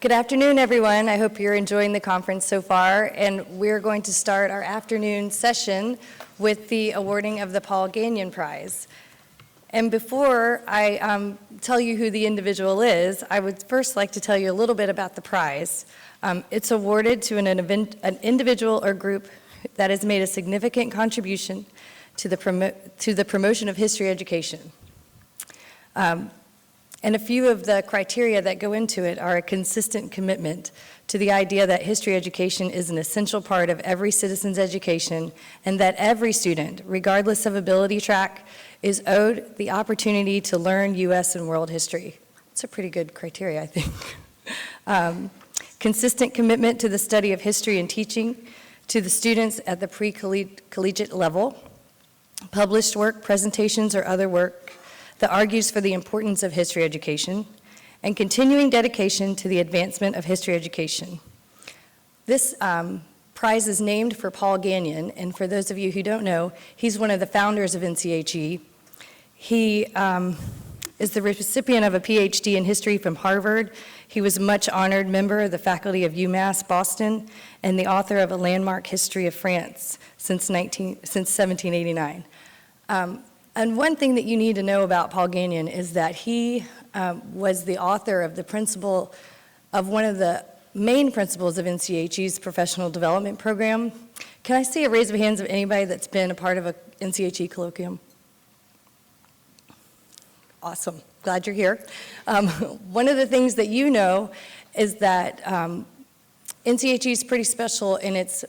Good afternoon, everyone. I hope you're enjoying the conference so far, and we're going to start our afternoon session with the awarding of the Paul Gagnon Prize. And before I tell you who the individual is, I would first like to tell you a little bit about the prize. It's awarded to an individual or group that has made a significant contribution to the promotion of history education. And a few of the criteria that go into it are a consistent commitment to the idea that history education is an essential part of every citizen's education, and that every student, regardless of ability track, is owed the opportunity to learn U.S. and world history. It's a pretty good criteria, I think. Consistent commitment to the study of history and teaching to the students at the pre-collegiate level. Published work, presentations, or other work that argues for the importance of history education, and continuing dedication to the advancement of history education. This prize is named for Paul Gagnon, and for those of you who don't know, he's one of the founders of NCHE. He is the recipient of a PhD in history from Harvard. He was a much honored member of the faculty of UMass Boston, and the author of a landmark history of France since 1789. And one thing that you need to know about Paul Gagnon is that he was the author of the principle of one of the main principles of NCHE's professional development program. Can I see a raise of hands of anybody that's been a part of a NCHE colloquium? Awesome, glad you're here. One of the things that you know is that NCHE is pretty special in its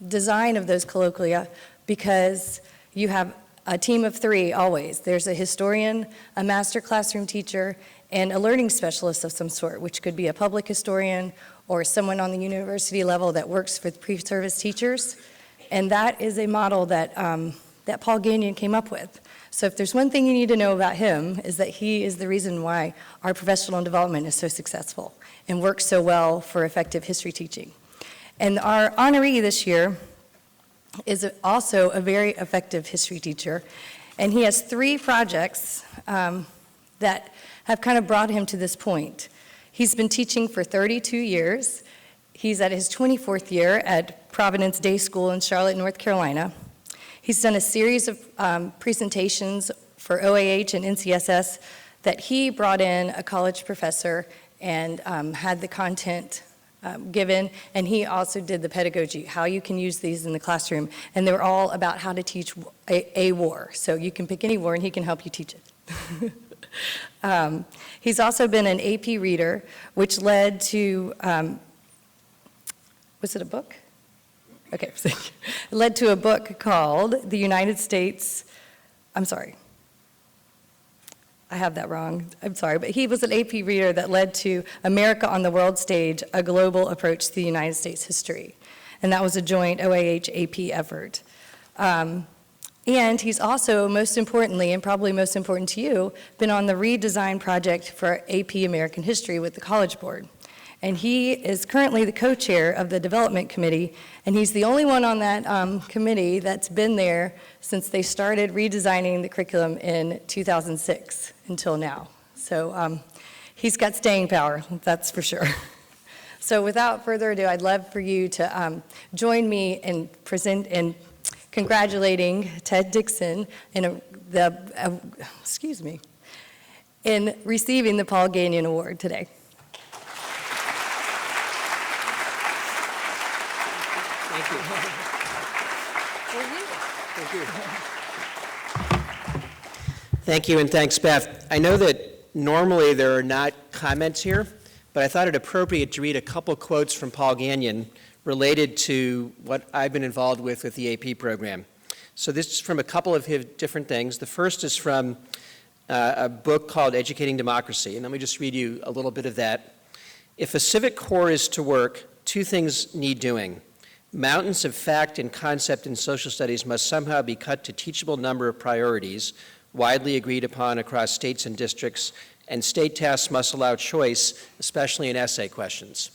design of those colloquia because you have a team of three always. There's a historian, a master classroom teacher, and a learning specialist of some sort, which could be a public historian or someone on the university level that works with pre-service teachers. And that is a model that, that Paul Gagnon came up with. So if there's one thing you need to know about him is that he is the reason why our professional development is so successful and works so well for effective history teaching. And our honoree this year is also a very effective history teacher, and he has three projects that have kind of brought him to this point. He's been teaching for 32 years. He's at his 24th year at Providence Day School in Charlotte, North Carolina. He's done a series of presentations for OAH and NCSS that he brought in a college professor and had the content given, and he also did the pedagogy, how you can use these in the classroom, and they were all about how to teach a war. So you can pick any war and he can help you teach it. He's also been an AP reader, which led to, was it a book? Okay, it led to a book called The United States, I'm sorry, I have that wrong, I'm sorry, but he was an AP reader that led to America on the World Stage, a global approach to the United States history. And that was a joint OAH-AP effort. And he's also, most importantly, and probably most important to you, been on the redesign project for AP American History with the College Board. And he is currently the co-chair of the development committee, and he's the only one on that committee that's been there since they started redesigning the curriculum in 2006 until now. So he's got staying power, that's for sure. So without further ado, I'd love for you to join me in congratulating Ted Dixon in in receiving the Paul Gagnon Award today. Thank you, and thanks, Beth. I know that normally there are not comments here, but I thought it appropriate to read a couple quotes from Paul Gagnon related to what I've been involved with the AP program. So this is from a couple of his different things. The first is from a book called Educating Democracy, and let me just read you a little bit of that. If a civic core is to work, two things need doing. Mountains of fact and concept in social studies must somehow be cut to teachable number of priorities, widely agreed upon across states and districts, and state tasks must allow choice, especially in essay questions.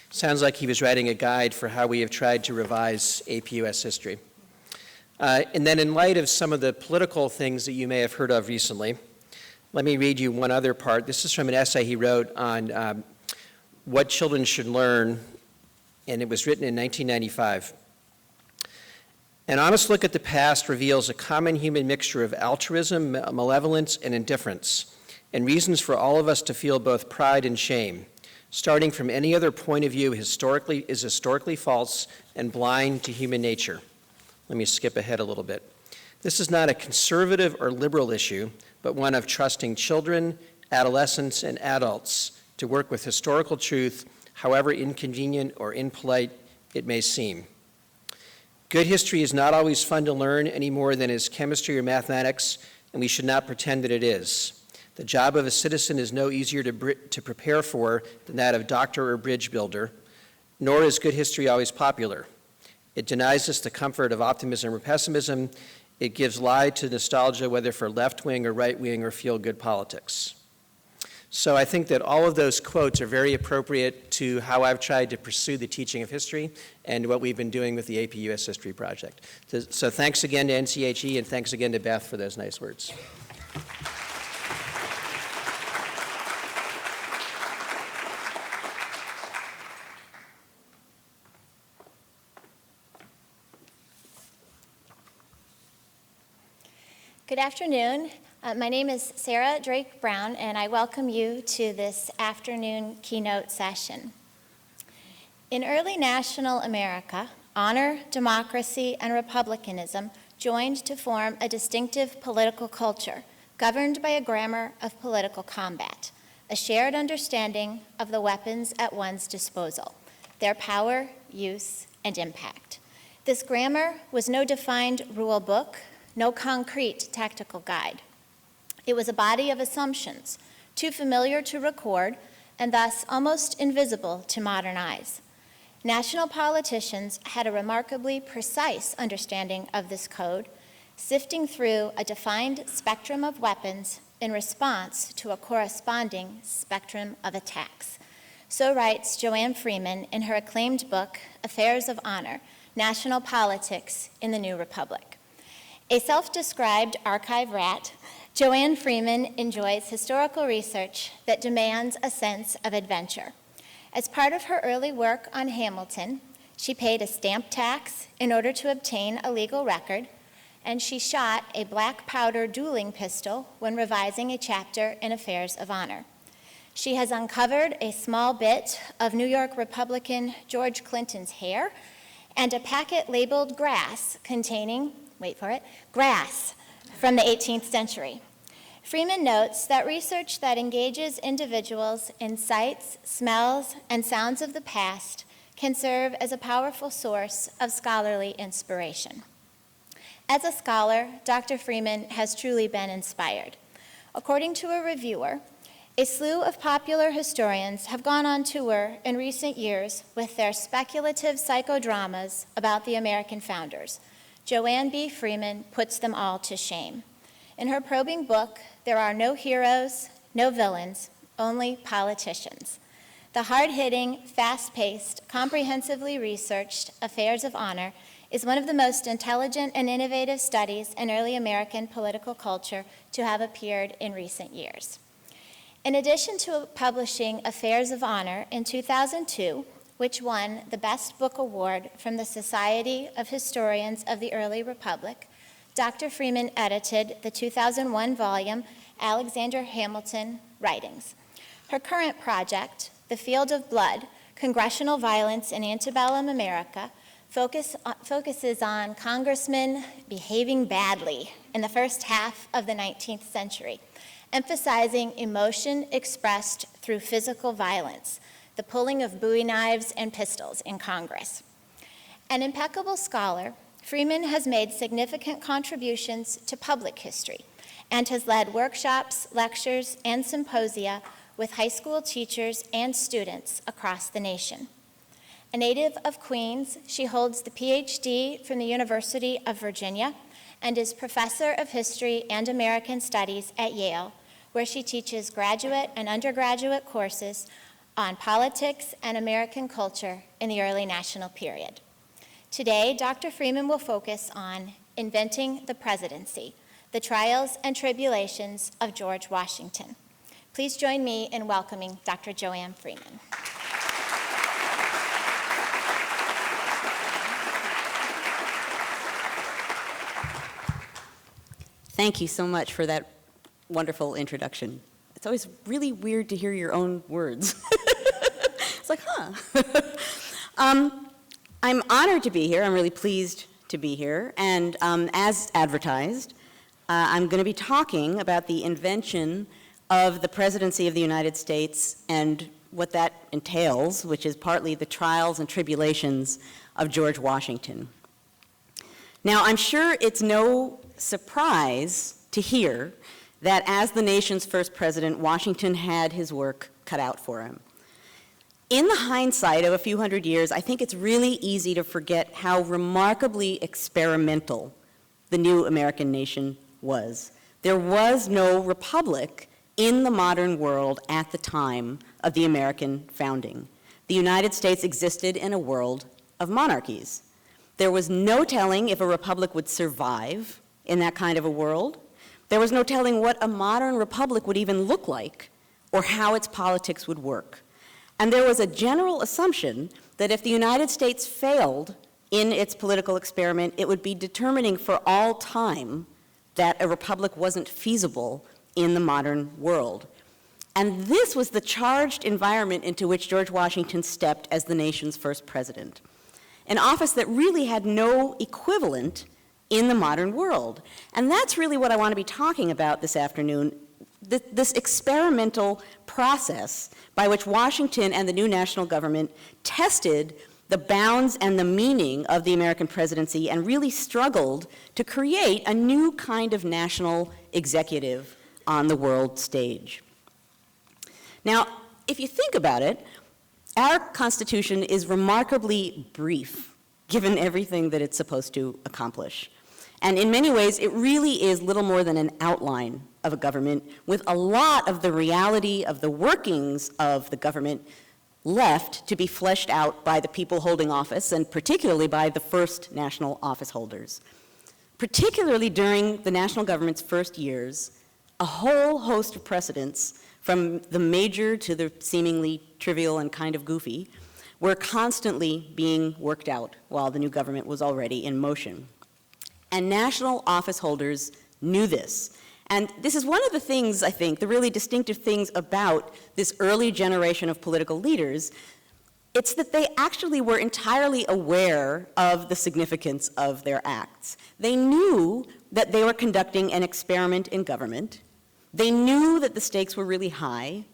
Sounds like he was writing a guide for how we have tried to revise AP US history. And then in light of some of the political things that you may have heard of recently, let me read you one other part. This is from an essay he wrote on What Children Should Learn, and it was written in 1995. An honest look at the past reveals a common human mixture of altruism, malevolence, and indifference, and reasons for all of us to feel both pride and shame. Starting from any other point of view is historically false and blind to human nature. Let me skip ahead a little bit. This is not a conservative or liberal issue, but one of trusting children, adolescents, and adults to work with historical truth, however inconvenient or impolite it may seem. Good history is not always fun to learn any more than is chemistry or mathematics, and we should not pretend that it is. The job of a citizen is no easier to prepare for than that of doctor or bridge builder, nor is good history always popular. It denies us the comfort of optimism or pessimism. It gives lie to nostalgia, whether for left-wing or right-wing or feel-good politics. So I think that all of those quotes are very appropriate to how I've tried to pursue the teaching of history and what we've been doing with the AP US History Project. So thanks again to NCHE, and thanks again to Beth for those nice words. Good afternoon. My name is Sarah Drake Brown, and I welcome you to this afternoon keynote session. In early national America, honor, democracy, and republicanism joined to form a distinctive political culture governed by a grammar of political combat, a shared understanding of the weapons at one's disposal, their power, use, and impact. This grammar was no defined rule book, no concrete tactical guide. It was a body of assumptions, too familiar to record and thus almost invisible to modern eyes. National politicians had a remarkably precise understanding of this code, sifting through a defined spectrum of weapons in response to a corresponding spectrum of attacks. So writes Joanne Freeman in her acclaimed book, Affairs of Honor, National Politics in the New Republic. A self-described archive rat, Joanne Freeman enjoys historical research that demands a sense of adventure. As part of her early work on Hamilton, she paid a stamp tax in order to obtain a legal record, and she shot a black powder dueling pistol when revising a chapter in Affairs of Honor. She has uncovered a small bit of New York Republican George Clinton's hair and a packet labeled grass containing, wait for it, grass from the 18th century. Freeman notes that research that engages individuals in sights, smells, and sounds of the past can serve as a powerful source of scholarly inspiration. As a scholar, Dr. Freeman has truly been inspired. According to a reviewer, a slew of popular historians have gone on tour in recent years with their speculative psychodramas about the American founders. Joanne B. Freeman puts them all to shame. In her probing book, there are no heroes, no villains, only politicians. The hard-hitting, fast-paced, comprehensively researched Affairs of Honor is one of the most intelligent and innovative studies in early American political culture to have appeared in recent years. In addition to publishing Affairs of Honor in 2002, which won the Best Book Award from the Society of Historians of the Early Republic, Dr. Freeman edited the 2001 volume, Alexander Hamilton Writings. Her current project, The Field of Blood, Congressional Violence in Antebellum America, focuses on congressmen behaving badly in the first half of the 19th century, emphasizing emotion expressed through physical violence, the pulling of Bowie knives and pistols in Congress. An impeccable scholar, Freeman has made significant contributions to public history and has led workshops, lectures, and symposia with high school teachers and students across the nation. A native of Queens, she holds the PhD from the University of Virginia and is Professor of History and American Studies at Yale, where she teaches graduate and undergraduate courses on politics and American culture in the early national period. Today, Dr. Freeman will focus on Inventing the Presidency, the Trials and Tribulations of George Washington. Please join me in welcoming Dr. Joanne Freeman. Thank you so much for that wonderful introduction. It's always really weird to hear your own words. It's like, I'm honored to be here. I'm really pleased to be here. And as advertised, I'm going to be talking about the invention of the presidency of the United States and what that entails, which is partly the trials and tribulations of George Washington. Now, I'm sure it's no surprise to hear that as the nation's first president, Washington had his work cut out for him. In the hindsight of a few hundred years, I think it's really easy to forget how remarkably experimental the new American nation was. There was no republic in the modern world at the time of the American founding. The United States existed in a world of monarchies. There was no telling if a republic would survive in that kind of a world. There was no telling what a modern republic would even look like or how its politics would work. And there was a general assumption that if the United States failed in its political experiment, it would be determining for all time that a republic wasn't feasible in the modern world. And this was the charged environment into which George Washington stepped as the nation's first president, an office that really had no equivalent in the modern world. And that's really what I want to be talking about this afternoon, this experimental process by which Washington and the new national government tested the bounds and the meaning of the American presidency and really struggled to create a new kind of national executive on the world stage. Now, if you think about it, our Constitution is remarkably brief, given everything that it's supposed to accomplish. And in many ways, it really is little more than an outline of a government, with a lot of the reality of the workings of the government left to be fleshed out by the people holding office, and particularly by the first national office holders. Particularly during the national government's first years, a whole host of precedents, from the major to the seemingly trivial and kind of goofy, were constantly being worked out while the new government was already in motion. And national office holders knew this. And this is one of the things, I think, the really distinctive things about this early generation of political leaders. It's that they actually were entirely aware of the significance of their acts. They knew that they were conducting an experiment in government. They knew that the stakes were really high.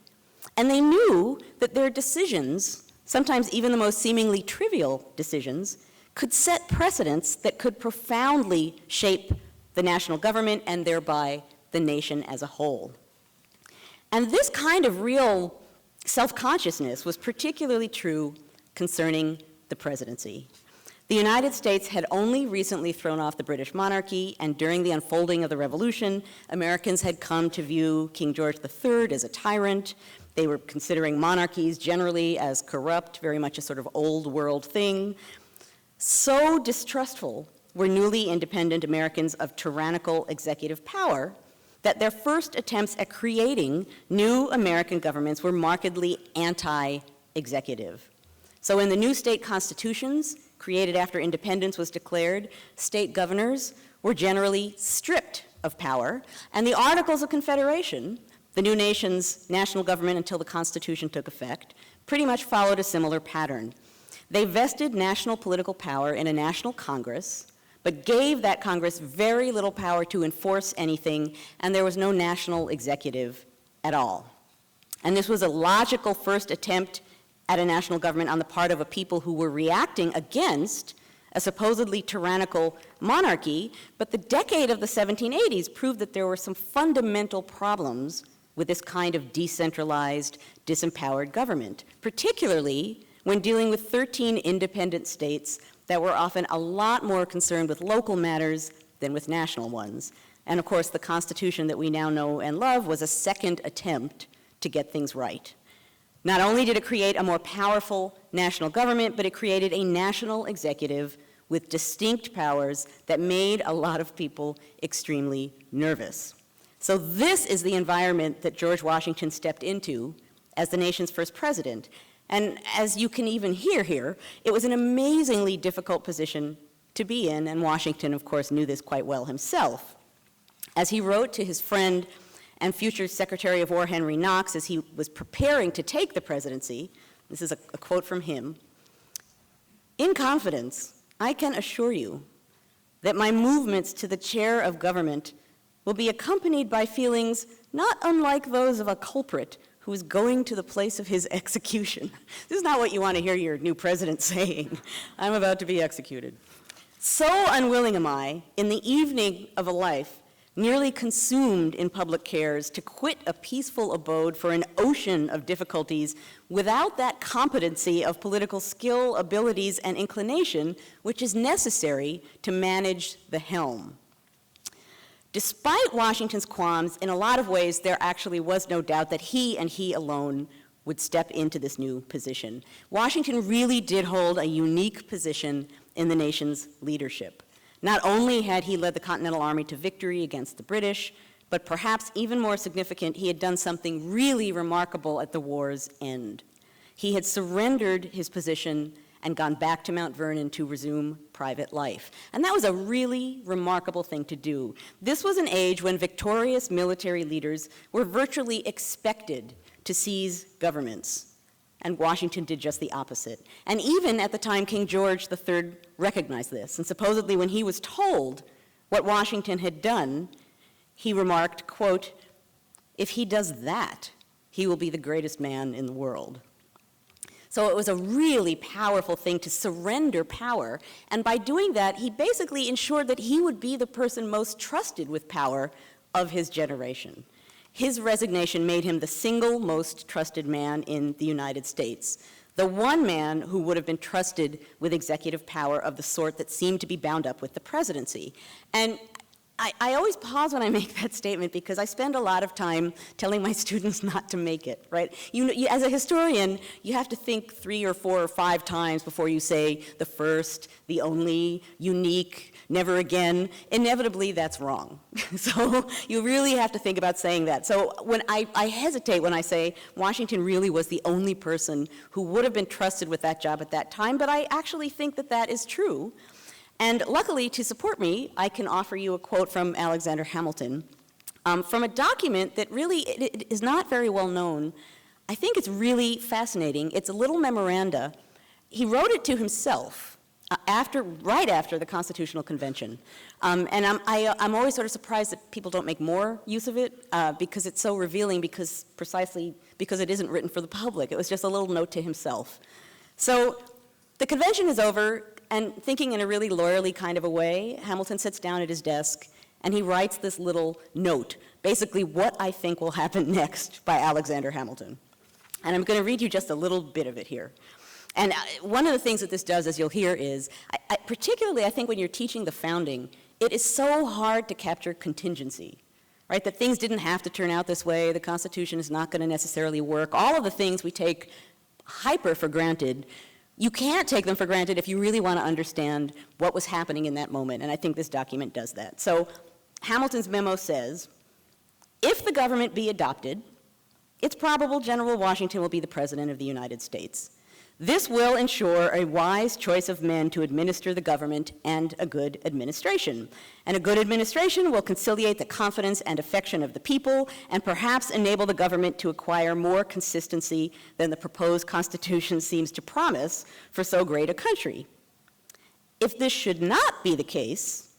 And they knew that their decisions, sometimes even the most seemingly trivial decisions, could set precedents that could profoundly shape the national government and thereby the nation as a whole. And this kind of real self-consciousness was particularly true concerning the presidency. The United States had only recently thrown off the British monarchy, and during the unfolding of the Revolution, Americans had come to view King George III as a tyrant. They were considering monarchies generally as corrupt, very much a sort of old world thing. So distrustful were newly independent Americans of tyrannical executive power that their first attempts at creating new American governments were markedly anti-executive. So in the new state constitutions created after independence was declared, state governors were generally stripped of power, and the Articles of Confederation, the new nation's national government until the Constitution took effect, pretty much followed a similar pattern. They vested national political power in a national Congress, but gave that Congress very little power to enforce anything, and there was no national executive at all. And this was a logical first attempt at a national government on the part of a people who were reacting against a supposedly tyrannical monarchy, but the decade of the 1780s proved that there were some fundamental problems with this kind of decentralized, disempowered government, particularly when dealing with 13 independent states that were often a lot more concerned with local matters than with national ones. And of course, the Constitution that we now know and love was a second attempt to get things right. Not only did it create a more powerful national government, but it created a national executive with distinct powers that made a lot of people extremely nervous. So this is the environment that George Washington stepped into as the nation's first president. And as you can even hear here, it was an amazingly difficult position to be in, and Washington, of course, knew this quite well himself. As he wrote to his friend and future Secretary of War Henry Knox as he was preparing to take the presidency, this is a quote from him, "In confidence, I can assure you that my movements to the chair of government will be accompanied by feelings not unlike those of a culprit who is going to the place of his execution." This is not what you want to hear your new president saying. I'm about to be executed. "So unwilling am I, in the evening of a life nearly consumed in public cares, to quit a peaceful abode for an ocean of difficulties without that competency of political skill, abilities, and inclination which is necessary to manage the helm." Despite Washington's qualms, in a lot of ways, there actually was no doubt that he and he alone would step into this new position. Washington really did hold a unique position in the nation's leadership. Not only had he led the Continental Army to victory against the British, but perhaps even more significant, he had done something really remarkable at the war's end. He had surrendered his position and gone back to Mount Vernon to resume private life. And that was a really remarkable thing to do. This was an age when victorious military leaders were virtually expected to seize governments. And Washington did just the opposite. And even at the time, King George III recognized this. And supposedly when he was told what Washington had done, he remarked, quote, "If he does that, he will be the greatest man in the world." So it was a really powerful thing to surrender power. And by doing that, he basically ensured that he would be the person most trusted with power of his generation. His resignation made him the single most trusted man in the United States, the one man who would have been trusted with executive power of the sort that seemed to be bound up with the presidency. And I always pause when I make that statement because I spend a lot of time telling my students not to make it, right? As a historian, you have to think 3 or 4 or 5 times before you say the first, the only, unique, never again. Inevitably, that's wrong. So you really have to think about saying that. So when I hesitate when I say Washington really was the only person who would have been trusted with that job at that time, but I actually think that that is true. And luckily, to support me, I can offer you a quote from Alexander Hamilton from a document that really it is not very well known. I think it's really fascinating. It's a little memoranda. He wrote it to himself right after the Constitutional Convention. And I'm always sort of surprised that people don't make more use of it because it's so revealing precisely because it isn't written for the public. It was just a little note to himself. So the convention is over. And thinking in a really lawyerly kind of a way, Hamilton sits down at his desk and he writes this little note, basically what I think will happen next by Alexander Hamilton. And I'm going to read you just a little bit of it here. And one of the things that this does, as you'll hear, is, particularly I think when you're teaching the founding, it is so hard to capture contingency, right? That things didn't have to turn out this way, the Constitution is not going to necessarily work, all of the things we take hyper for granted. You can't take them for granted if you really want to understand what was happening in that moment, and I think this document does that. So Hamilton's memo says, if the government be adopted, it's probable General Washington will be the President of the United States. This will ensure a wise choice of men to administer the government and a good administration. And a good administration will conciliate the confidence and affection of the people and perhaps enable the government to acquire more consistency than the proposed Constitution seems to promise for so great a country. If this should not be the case,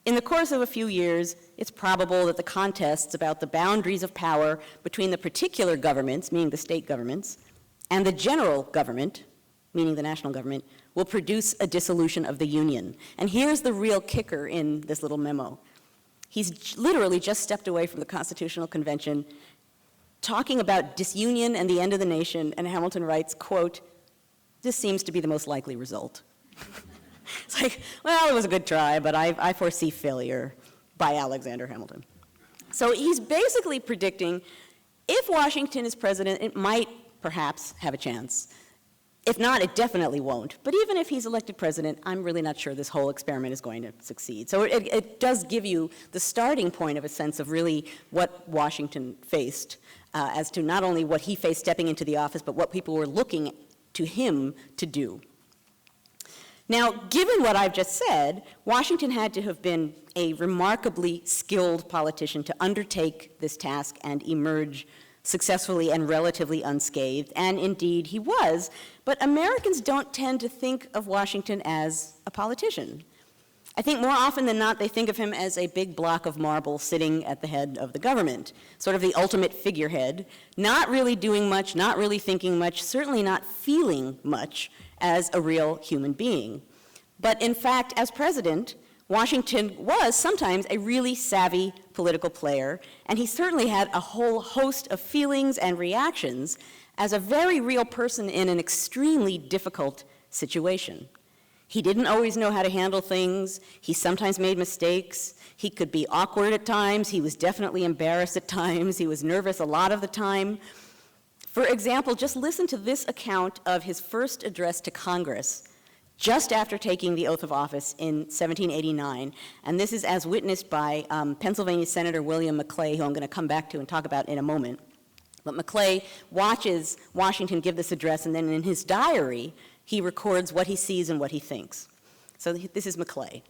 in the course of a few years, it's probable that the contests about the boundaries of power between the particular governments, meaning the state governments, and the general government, meaning the national government, will produce a dissolution of the Union. And here's the real kicker in this little memo. He's literally just stepped away from the Constitutional Convention, talking about disunion and the end of the nation, and Hamilton writes, quote, "This seems to be the most likely result." It's like, well, it was a good try, but I foresee failure by Alexander Hamilton. So he's basically predicting if Washington is president, it might perhaps have a chance. If not, it definitely won't. But even if he's elected president, I'm really not sure this whole experiment is going to succeed. So it does give you the starting point of a sense of really what Washington faced as to not only what he faced stepping into the office, but what people were looking to him to do. Now, given what I've just said, Washington had to have been a remarkably skilled politician to undertake this task and emerge successfully and relatively unscathed, and indeed he was. But Americans don't tend to think of Washington as a politician. I think more often than not, they think of him as a big block of marble sitting at the head of the government, sort of the ultimate figurehead, not really doing much, not really thinking much, certainly not feeling much as a real human being. But in fact, as president, Washington was sometimes a really savvy political player, and he certainly had a whole host of feelings and reactions as a very real person in an extremely difficult situation. He didn't always know how to handle things. He sometimes made mistakes. He could be awkward at times. He was definitely embarrassed at times. He was nervous a lot of the time. For example, just listen to this account of his first address to Congress just after taking the oath of office in 1789. And this is as witnessed by Pennsylvania Senator William Maclay, who I'm going to come back to and talk about in a moment. But Maclay watches Washington give this address, and then in his diary, he records what he sees and what he thinks. So this is Maclay.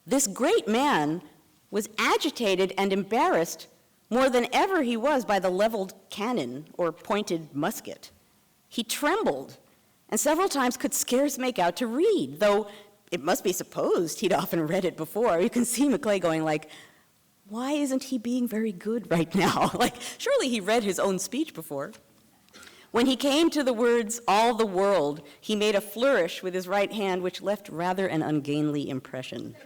This great man was agitated and embarrassed more than ever he was by the leveled cannon or pointed musket. He trembled and several times could scarce make out to read, though it must be supposed he'd often read it before. You can see Maclay going like, why isn't he being very good right now? Like, surely he read his own speech before. When he came to the words, all the world, he made a flourish with his right hand, which left rather an ungainly impression.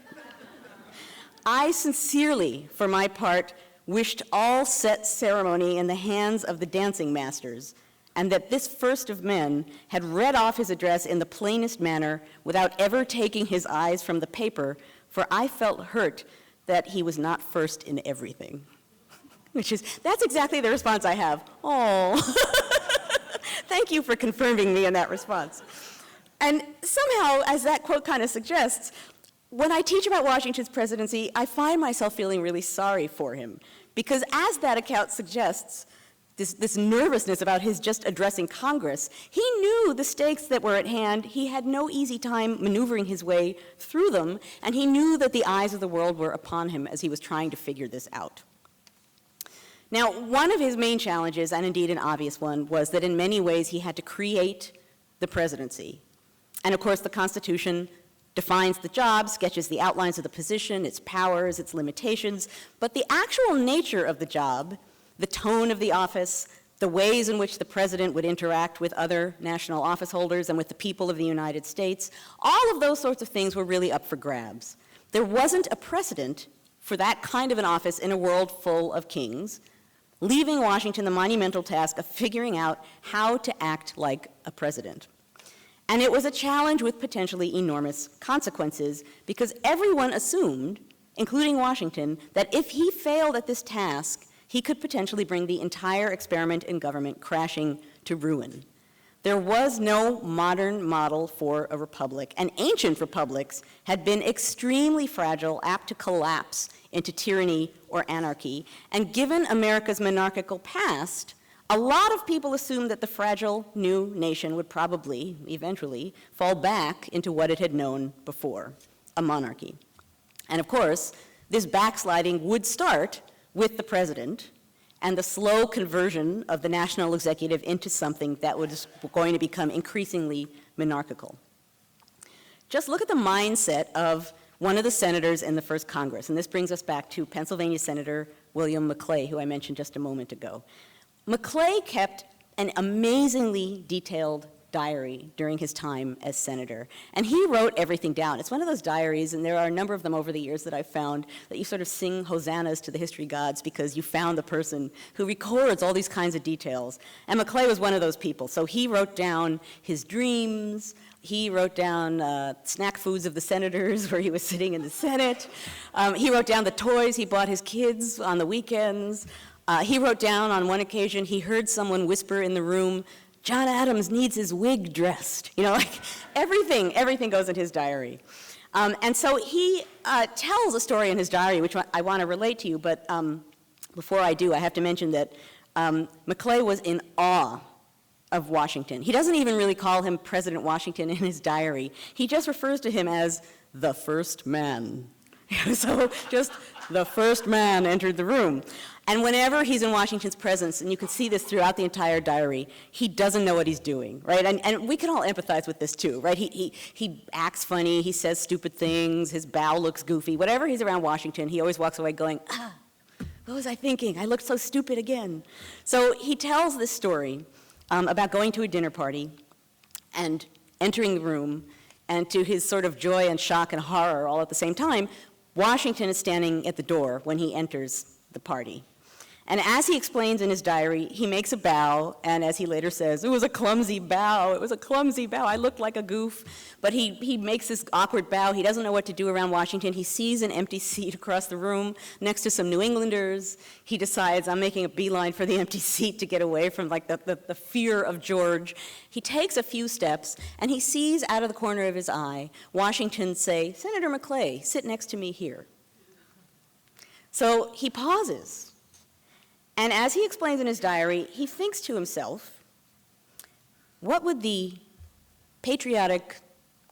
I sincerely, for my part, wished all set ceremony in the hands of the dancing masters, and that this first of men had read off his address in the plainest manner without ever taking his eyes from the paper, for I felt hurt that he was not first in everything. That's exactly the response I have. Oh. Thank you for confirming me in that response. And somehow, as that quote kind of suggests, when I teach about Washington's presidency, I find myself feeling really sorry for him. Because as that account suggests, this nervousness about his just addressing Congress, he knew the stakes that were at hand. He had no easy time maneuvering his way through them, and he knew that the eyes of the world were upon him as he was trying to figure this out. Now, one of his main challenges, and indeed an obvious one, was that in many ways he had to create the presidency. And of course, the Constitution defines the job, sketches the outlines of the position, its powers, its limitations, but the actual nature of the job, the tone of the office, the ways in which the president would interact with other national office holders and with the people of the United States, all of those sorts of things were really up for grabs. There wasn't a precedent for that kind of an office in a world full of kings, leaving Washington the monumental task of figuring out how to act like a president. And it was a challenge with potentially enormous consequences, because everyone assumed, including Washington, that if he failed at this task, he could potentially bring the entire experiment in government crashing to ruin. There was no modern model for a republic, and ancient republics had been extremely fragile, apt to collapse into tyranny or anarchy. And given America's monarchical past, a lot of people assumed that the fragile new nation would probably, eventually, fall back into what it had known before, a monarchy. And of course, this backsliding would start with the president and the slow conversion of the national executive into something that was going to become increasingly monarchical. Just look at the mindset of one of the senators in the first Congress, and this brings us back to Pennsylvania Senator William Maclay, who I mentioned just a moment ago. Maclay kept an amazingly detailed diary during his time as senator, and he wrote everything down. It's one of those diaries, and there are a number of them over the years that I've found, that you sort of sing hosannas to the history gods because you found the person who records all these kinds of details. And Maclay was one of those people. So he wrote down his dreams. He wrote down snack foods of the senators where he was sitting in the Senate. He wrote down the toys he bought his kids on the weekends. He wrote down on one occasion he heard someone whisper in the room, "John Adams needs his wig dressed." You know, like everything goes in his diary. And so he tells a story in his diary, which I want to relate to you, but before I do, I have to mention that Maclay was in awe of Washington. He doesn't even really call him President Washington in his diary. He just refers to him as the first man. So just the first man entered the room. And whenever he's in Washington's presence, and you can see this throughout the entire diary, he doesn't know what he's doing, right? And we can all empathize with this too, right? He acts funny, he says stupid things, his bow looks goofy. Whenever he's around Washington, he always walks away going, what was I thinking? I looked so stupid again. So he tells this story about going to a dinner party and entering the room, and to his sort of joy and shock and horror all at the same time, Washington is standing at the door when he enters the party. And as he explains in his diary, he makes a bow, and as he later says, it was a clumsy bow, it was a clumsy bow, I looked like a goof. But he makes this awkward bow, he doesn't know what to do around Washington, he sees an empty seat across the room next to some New Englanders, he decides, I'm making a beeline for the empty seat to get away from like the fear of George. He takes a few steps, and he sees out of the corner of his eye, Washington say, Senator Maclay, sit next to me here. So he pauses. And as he explains in his diary, he thinks to himself, what would the patriotic,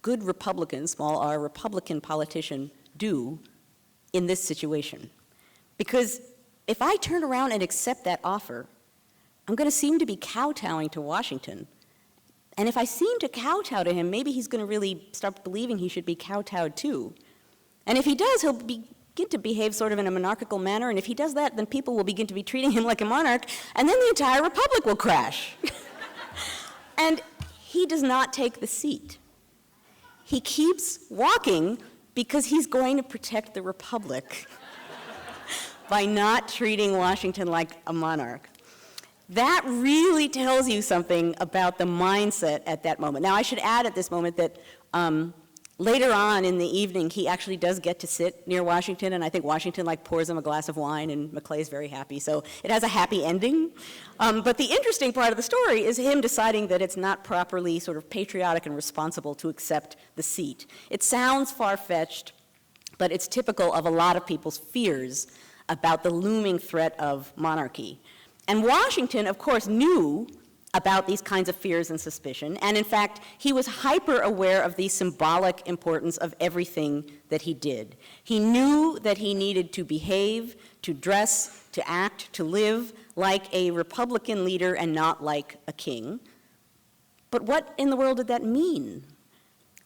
good Republican, small r, Republican politician do in this situation? Because if I turn around and accept that offer, I'm going to seem to be kowtowing to Washington. And if I seem to kowtow to him, maybe he's going to really start believing he should be kowtowed too. And if he does, he'll begin to behave sort of in a monarchical manner, and if he does that, then people will begin to be treating him like a monarch, and then the entire republic will crash. And he does not take the seat. He keeps walking because he's going to protect the republic by not treating Washington like a monarch. That really tells you something about the mindset at that moment. Now, I should add at this moment that later on in the evening, he actually does get to sit near Washington, and I think Washington pours him a glass of wine, and Maclay is very happy. So it has a happy ending. But the interesting part of the story is him deciding that it's not properly sort of patriotic and responsible to accept the seat. It sounds far-fetched, but it's typical of a lot of people's fears about the looming threat of monarchy. And Washington, of course, knew about these kinds of fears and suspicion, and in fact, he was hyper aware of the symbolic importance of everything that he did. He knew that he needed to behave, to dress, to act, to live like a Republican leader and not like a king. But what in the world did that mean?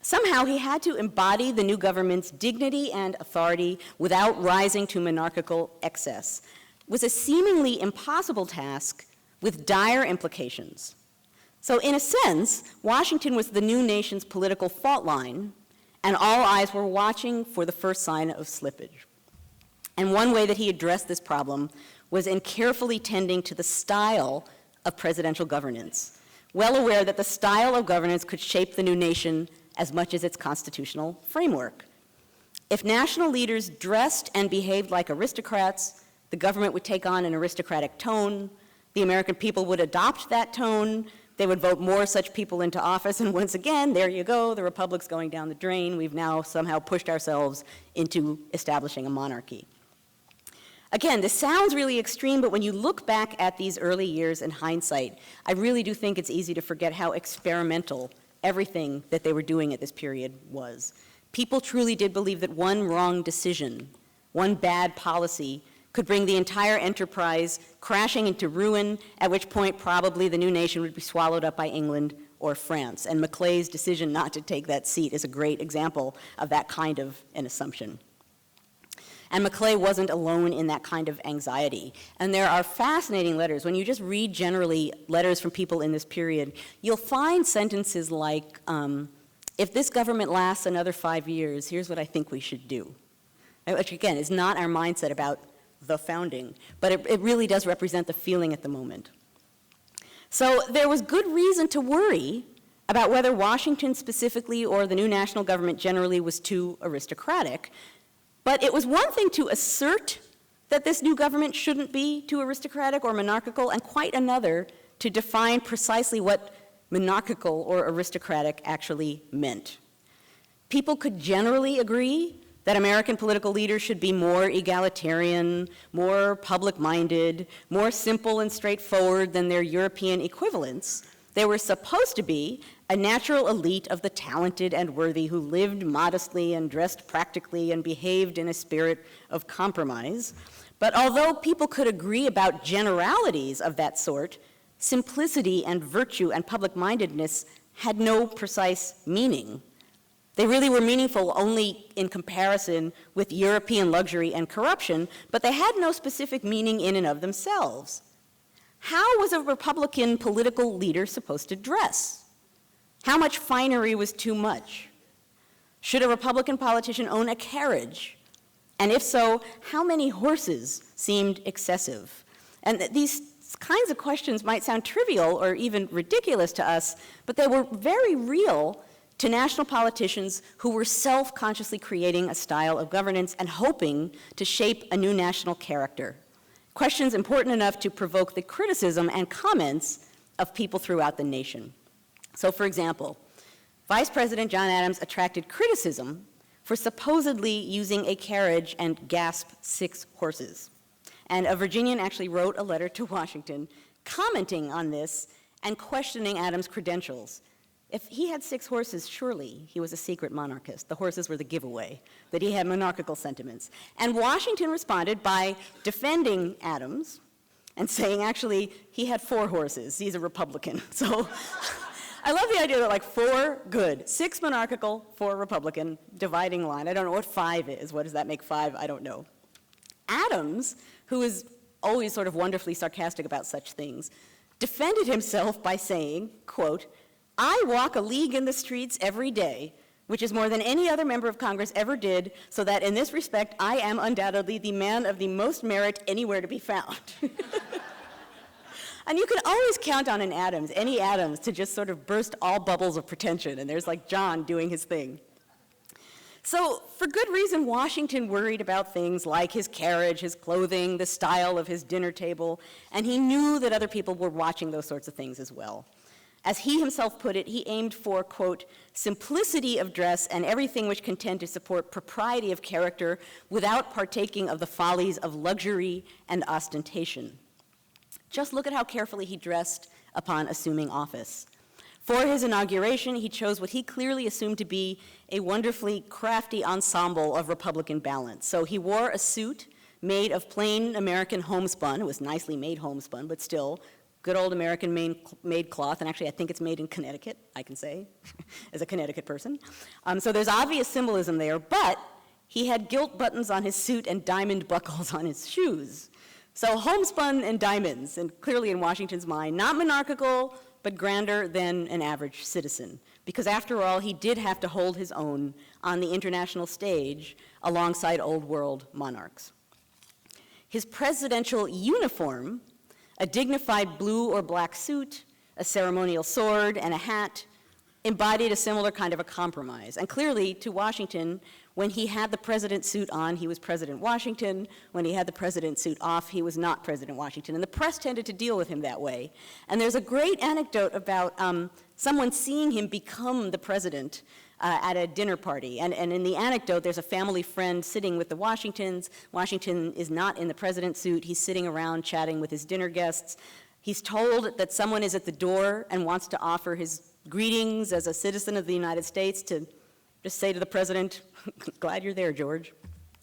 Somehow he had to embody the new government's dignity and authority without rising to monarchical excess. It was a seemingly impossible task with dire implications. So in a sense, Washington was the new nation's political fault line, and all eyes were watching for the first sign of slippage. And one way that he addressed this problem was in carefully tending to the style of presidential governance, well aware that the style of governance could shape the new nation as much as its constitutional framework. If national leaders dressed and behaved like aristocrats, the government would take on an aristocratic tone. The American people would adopt that tone. They would vote more such people into office. And once again, there you go, the republic's going down the drain. We've now somehow pushed ourselves into establishing a monarchy. Again, this sounds really extreme, but when you look back at these early years in hindsight, I really do think it's easy to forget how experimental everything that they were doing at this period was. People truly did believe that one wrong decision, one bad policy, could bring the entire enterprise crashing into ruin, at which point probably the new nation would be swallowed up by England or France. And Maclay's decision not to take that seat is a great example of that kind of an assumption. And Maclay wasn't alone in that kind of anxiety. And there are fascinating letters. When you just read generally letters from people in this period, you'll find sentences like, if this government lasts another 5 years, here's what I think we should do. Which again is not our mindset about the founding, but it really does represent the feeling at the moment. So there was good reason to worry about whether Washington specifically or the new national government generally was too aristocratic. But it was one thing to assert that this new government shouldn't be too aristocratic or monarchical, and quite another to define precisely what monarchical or aristocratic actually meant. People could generally agree that American political leaders should be more egalitarian, more public-minded, more simple and straightforward than their European equivalents. They were supposed to be a natural elite of the talented and worthy who lived modestly and dressed practically and behaved in a spirit of compromise. But although people could agree about generalities of that sort, simplicity and virtue and public-mindedness had no precise meaning. They really were meaningful only in comparison with European luxury and corruption, but they had no specific meaning in and of themselves. How was a Republican political leader supposed to dress? How much finery was too much? Should a Republican politician own a carriage? And if so, how many horses seemed excessive? And these kinds of questions might sound trivial or even ridiculous to us, but they were very real to national politicians who were self-consciously creating a style of governance and hoping to shape a new national character. Questions important enough to provoke the criticism and comments of people throughout the nation. So, for example, Vice President John Adams attracted criticism for supposedly using a carriage and gasp 6 horses. And a Virginian actually wrote a letter to Washington commenting on this and questioning Adams' credentials. If he had 6 horses, surely he was a secret monarchist. The horses were the giveaway, that he had monarchical sentiments. And Washington responded by defending Adams and saying, actually, he had 4 horses. He's a Republican. So I love the idea that, like, 4, good. 6 monarchical, 4 Republican, dividing line. I don't know what 5 is. What does that make 5? I don't know. Adams, who is always sort of wonderfully sarcastic about such things, defended himself by saying, quote, "I walk a league in the streets every day, which is more than any other member of Congress ever did, so that in this respect, I am undoubtedly the man of the most merit anywhere to be found." And you can always count on an Adams, any Adams, to just sort of burst all bubbles of pretension, and there's like John doing his thing. So, for good reason, Washington worried about things like his carriage, his clothing, the style of his dinner table, and he knew that other people were watching those sorts of things as well. As he himself put it, he aimed for, quote, "simplicity of dress and everything which can tend to support propriety of character without partaking of the follies of luxury and ostentation." Just look at how carefully he dressed upon assuming office. For his inauguration, he chose what he clearly assumed to be a wonderfully crafty ensemble of Republican balance. So he wore a suit made of plain American homespun. It was nicely made homespun, but still good old American made cloth, and actually I think it's made in Connecticut, I can say, as a Connecticut person. So there's obvious symbolism there, but he had gilt buttons on his suit and diamond buckles on his shoes. So homespun and diamonds, and clearly in Washington's mind, not monarchical, but grander than an average citizen. Because after all, he did have to hold his own on the international stage alongside old world monarchs. His presidential uniform, a dignified blue or black suit, a ceremonial sword, and a hat, embodied a similar kind of a compromise. And clearly, to Washington, when he had the president's suit on, he was President Washington. When he had the president's suit off, he was not President Washington. And the press tended to deal with him that way. And there's a great anecdote about someone seeing him become the president at a dinner party. And in the anecdote, there's a family friend sitting with the Washingtons. Washington is not in the president's suit. He's sitting around chatting with his dinner guests. He's told that someone is at the door and wants to offer his greetings as a citizen of the United States to just say to the president, "Glad you're there, George."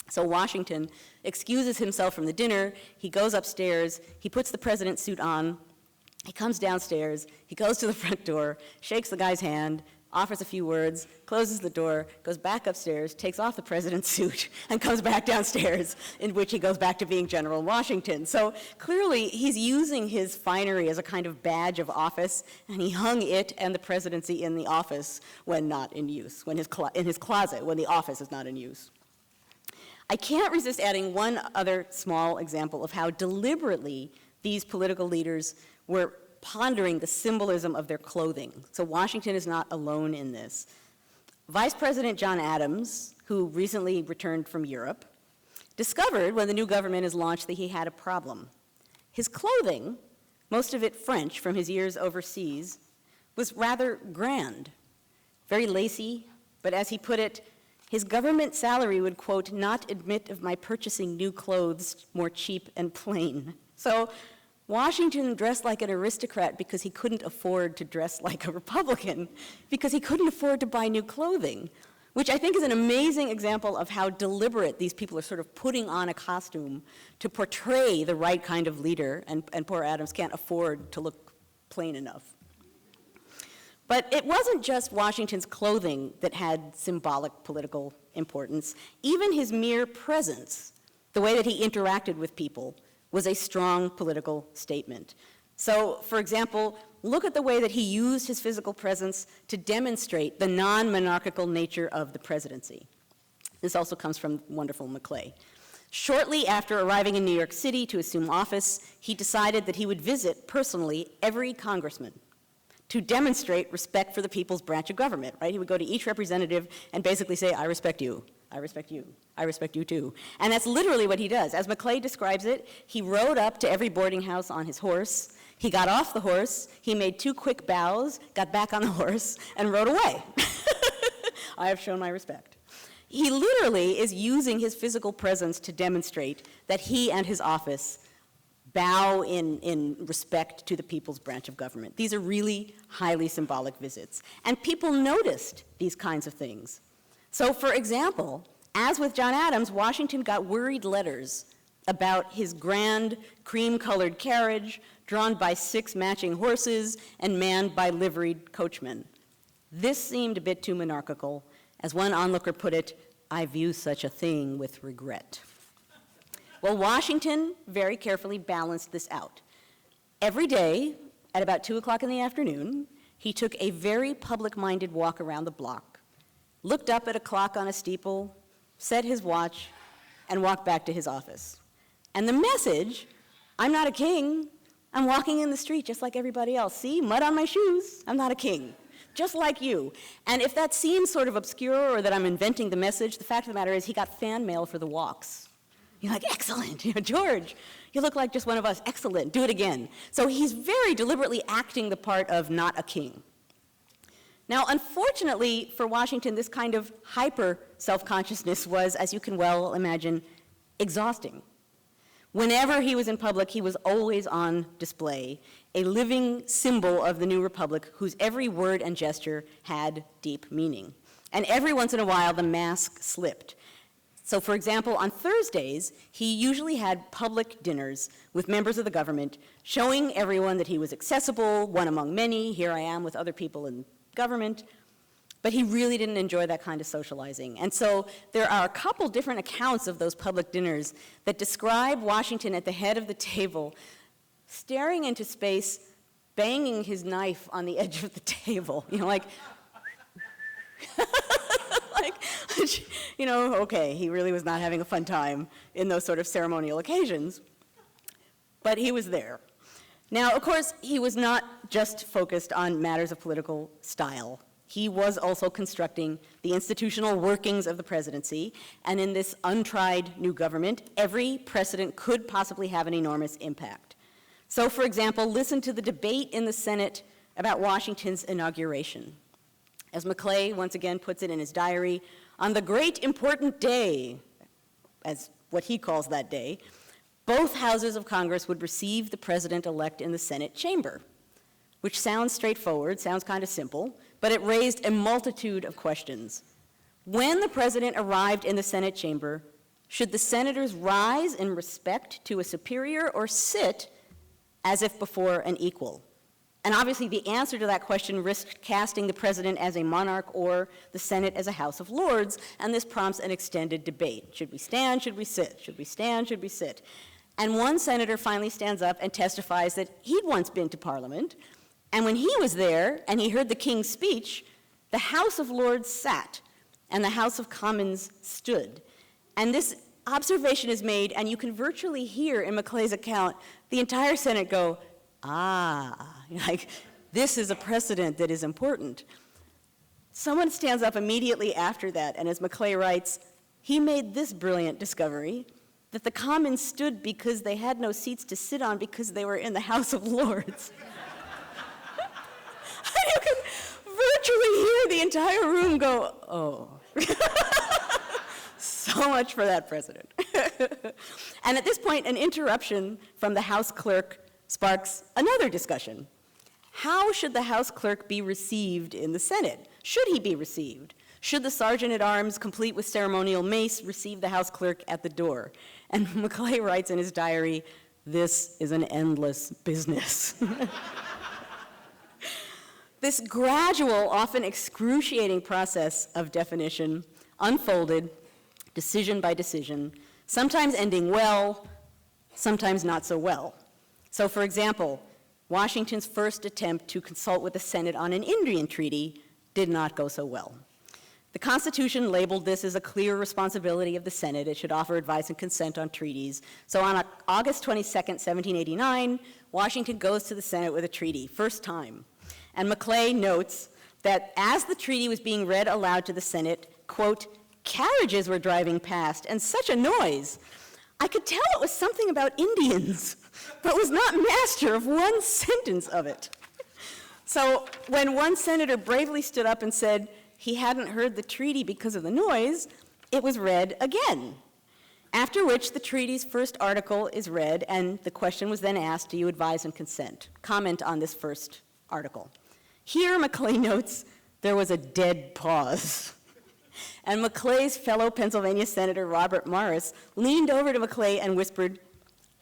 So Washington excuses himself from the dinner. He goes upstairs. He puts the president's suit on. He comes downstairs. He goes to the front door, shakes the guy's hand, offers a few words, closes the door, goes back upstairs, takes off the president's suit, and comes back downstairs, in which he goes back to being General Washington. So clearly, he's using his finery as a kind of badge of office, and he hung it and the presidency in the office when not in use, when in his closet, when the office is not in use. I can't resist adding one other small example of how deliberately these political leaders were pondering the symbolism of their clothing. So Washington is not alone in this. Vice President John Adams, who recently returned from Europe, discovered when the new government is launched that he had a problem. His clothing, most of it French from his years overseas, was rather grand, very lacy, but as he put it, his government salary would, quote, "not admit of my purchasing new clothes more cheap and plain." So Washington dressed like an aristocrat because he couldn't afford to dress like a Republican, because he couldn't afford to buy new clothing, which I think is an amazing example of how deliberate these people are sort of putting on a costume to portray the right kind of leader, and poor Adams can't afford to look plain enough. But it wasn't just Washington's clothing that had symbolic political importance. Even his mere presence, the way that he interacted with people, was a strong political statement. So, for example, look at the way that he used his physical presence to demonstrate the non-monarchical nature of the presidency. This also comes from wonderful Maclay. Shortly after arriving in New York City to assume office, he decided that he would visit personally every congressman to demonstrate respect for the people's branch of government, right? He would go to each representative and basically say, I respect you, I respect you, I respect you too. And that's literally what he does. As Maclay describes it, he rode up to every boarding house on his horse, he got off the horse, he made 2 quick bows, got back on the horse, and rode away. I have shown my respect. He literally is using his physical presence to demonstrate that he and his office bow in respect to the people's branch of government. These are really highly symbolic visits. And people noticed these kinds of things. So, for example, as with John Adams, Washington got worried letters about his grand cream-colored carriage drawn by 6 matching horses and manned by liveried coachmen. This seemed a bit too monarchical. As one onlooker put it, I view such a thing with regret. Well, Washington very carefully balanced this out. Every day, at about 2 o'clock in the afternoon, he took a very public-minded walk around the block, looked up at a clock on a steeple, set his watch, and walked back to his office. And the message, I'm not a king, I'm walking in the street just like everybody else. See, mud on my shoes, I'm not a king, just like you. And if that seems sort of obscure or that I'm inventing the message, the fact of the matter is he got fan mail for the walks. You're like, excellent, George, you look like just one of us, excellent, do it again. So he's very deliberately acting the part of not a king. Now, unfortunately for Washington, this kind of hyper self-consciousness was, as you can well imagine, exhausting. Whenever he was in public, he was always on display, a living symbol of the new republic whose every word and gesture had deep meaning. And every once in a while, the mask slipped. So, for example, on Thursdays, he usually had public dinners with members of the government, showing everyone that he was accessible, one among many, here I am with other people in government, but he really didn't enjoy that kind of socializing. And so there are a couple different accounts of those public dinners that describe Washington at the head of the table, staring into space, banging his knife on the edge of the table, like, okay, he really was not having a fun time in those sort of ceremonial occasions, but he was there. Now, of course, he was not just focused on matters of political style. He was also constructing the institutional workings of the presidency, and in this untried new government, every precedent could possibly have an enormous impact. So, for example, listen to the debate in the Senate about Washington's inauguration. As Maclay once again puts it in his diary, on the great important day, as what he calls that day, both houses of Congress would receive the president-elect in the Senate chamber, which sounds straightforward, sounds kind of simple, but it raised a multitude of questions. When the president arrived in the Senate chamber, should the senators rise in respect to a superior or sit as if before an equal? And obviously the answer to that question risked casting the president as a monarch or the Senate as a House of Lords, and this prompts an extended debate. Should we stand? Should we sit? Should we stand? Should we sit? And one senator finally stands up and testifies that he'd once been to Parliament, and when he was there and he heard the King's speech, the House of Lords sat and the House of Commons stood. And this observation is made, and you can virtually hear in Maclay's account the entire Senate go, like, this is a precedent that is important. Someone stands up immediately after that, and as Maclay writes, he made this brilliant discovery, that the Commons stood because they had no seats to sit on because they were in the House of Lords. And you can virtually hear the entire room go, oh. So much for that president. And at this point, an interruption from the House clerk sparks another discussion. How should the House clerk be received in the Senate? Should he be received? Should the sergeant at arms, complete with ceremonial mace, receive the House clerk at the door? And Maclay writes in his diary, "This is an endless business." This gradual, often excruciating process of definition unfolded decision by decision, sometimes ending well, sometimes not so well. So, for example, Washington's first attempt to consult with the Senate on an Indian treaty did not go so well. The Constitution labeled this as a clear responsibility of the Senate. It should offer advice and consent on treaties. So on August 22nd, 1789, Washington goes to the Senate with a treaty, first time. And Maclay notes that as the treaty was being read aloud to the Senate, quote, "Carriages were driving past, and such a noise. I could tell it was something about Indians, but was not master of one sentence of it." So when one senator bravely stood up and said he hadn't heard the treaty because of the noise, it was read again. After which the treaty's first article is read, and the question was then asked, do you advise and consent? Comment on this first article. Here, Maclay notes, there was a dead pause. And Maclay's fellow Pennsylvania Senator Robert Morris leaned over to Maclay and whispered,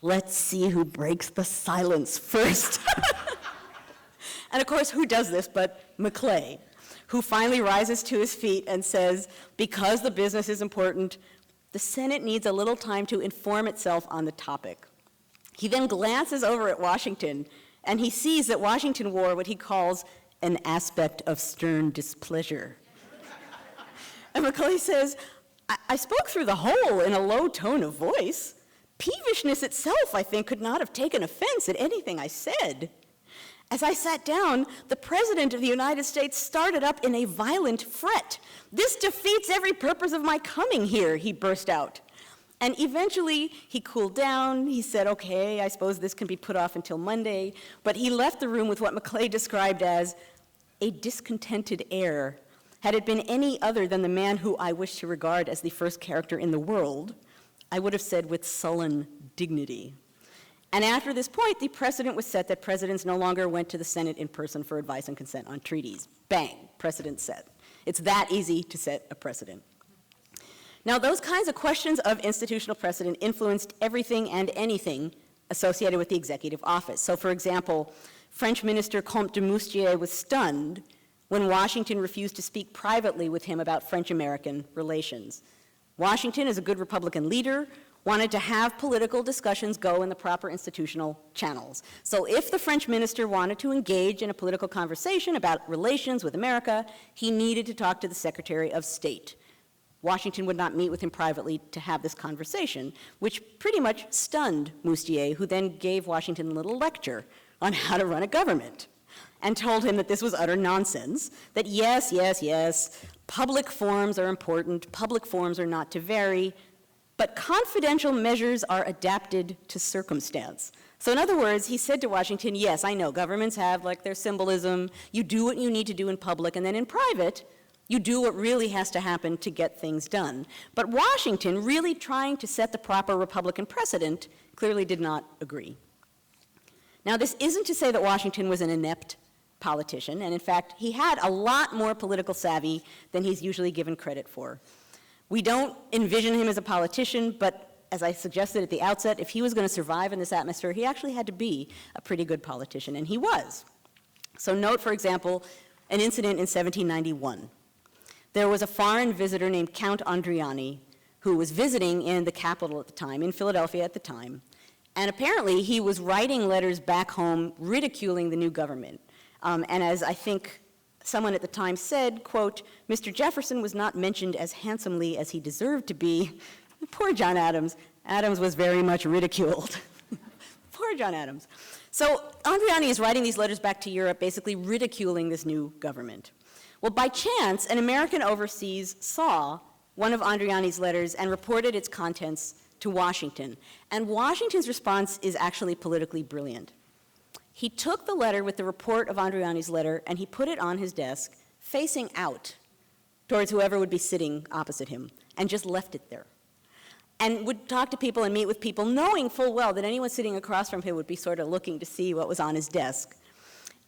"Let's see who breaks the silence first." And of course, who does this but Maclay, who finally rises to his feet and says, because the business is important, the Senate needs a little time to inform itself on the topic. He then glances over at Washington, and he sees that Washington wore what he calls an aspect of stern displeasure. And Maclay says, I spoke through the whole in a low tone of voice. Peevishness itself, I think, could not have taken offense at anything I said. As I sat down, the President of the United States started up in a violent fret. "This defeats every purpose of my coming here," he burst out. And eventually, he cooled down. He said, "Okay, I suppose this can be put off until Monday." But he left the room with what Maclay described as a discontented air. Had it been any other than the man who I wish to regard as the first character in the world, I would have said with sullen dignity. And after this point, the precedent was set that presidents no longer went to the Senate in person for advice and consent on treaties. Bang, precedent set. It's that easy to set a precedent. Now, those kinds of questions of institutional precedent influenced everything and anything associated with the executive office. So, for example, French Minister Comte de Moustier was stunned when Washington refused to speak privately with him about French-American relations. Washington, as a good Republican leader, wanted to have political discussions go in the proper institutional channels. So if the French minister wanted to engage in a political conversation about relations with America, he needed to talk to the Secretary of State. Washington would not meet with him privately to have this conversation, which pretty much stunned Moustier, who then gave Washington a little lecture on how to run a government, and told him that this was utter nonsense, that yes, public forms are important, public forms are not to vary, but confidential measures are adapted to circumstance. So in other words, he said to Washington, yes, I know, governments have like their symbolism, you do what you need to do in public, and then in private, you do what really has to happen to get things done. But Washington, really trying to set the proper Republican precedent, clearly did not agree. Now, this isn't to say that Washington was an inept politician, and in fact, he had a lot more political savvy than he's usually given credit for. We don't envision him as a politician, but as I suggested at the outset, if he was going to survive in this atmosphere, he actually had to be a pretty good politician, and he was. So note, for example, an incident in 1791. There was a foreign visitor named Count Andriani who was visiting in the capital at the time, in Philadelphia at the time, and apparently he was writing letters back home ridiculing the new government. And as I think someone at the time said, quote, Mr. Jefferson was not mentioned as handsomely as he deserved to be. Poor John Adams. Adams was very much ridiculed. Poor John Adams. So Andriani is writing these letters back to Europe, basically ridiculing this new government. Well, by chance, an American overseas saw one of Andriani's letters and reported its contents to Washington. And Washington's response is actually politically brilliant. He took the letter with the report of Andriani's letter and he put it on his desk, facing out towards whoever would be sitting opposite him, and just left it there. and would talk to people and meet with people, knowing full well that anyone sitting across from him would be sort of looking to see what was on his desk.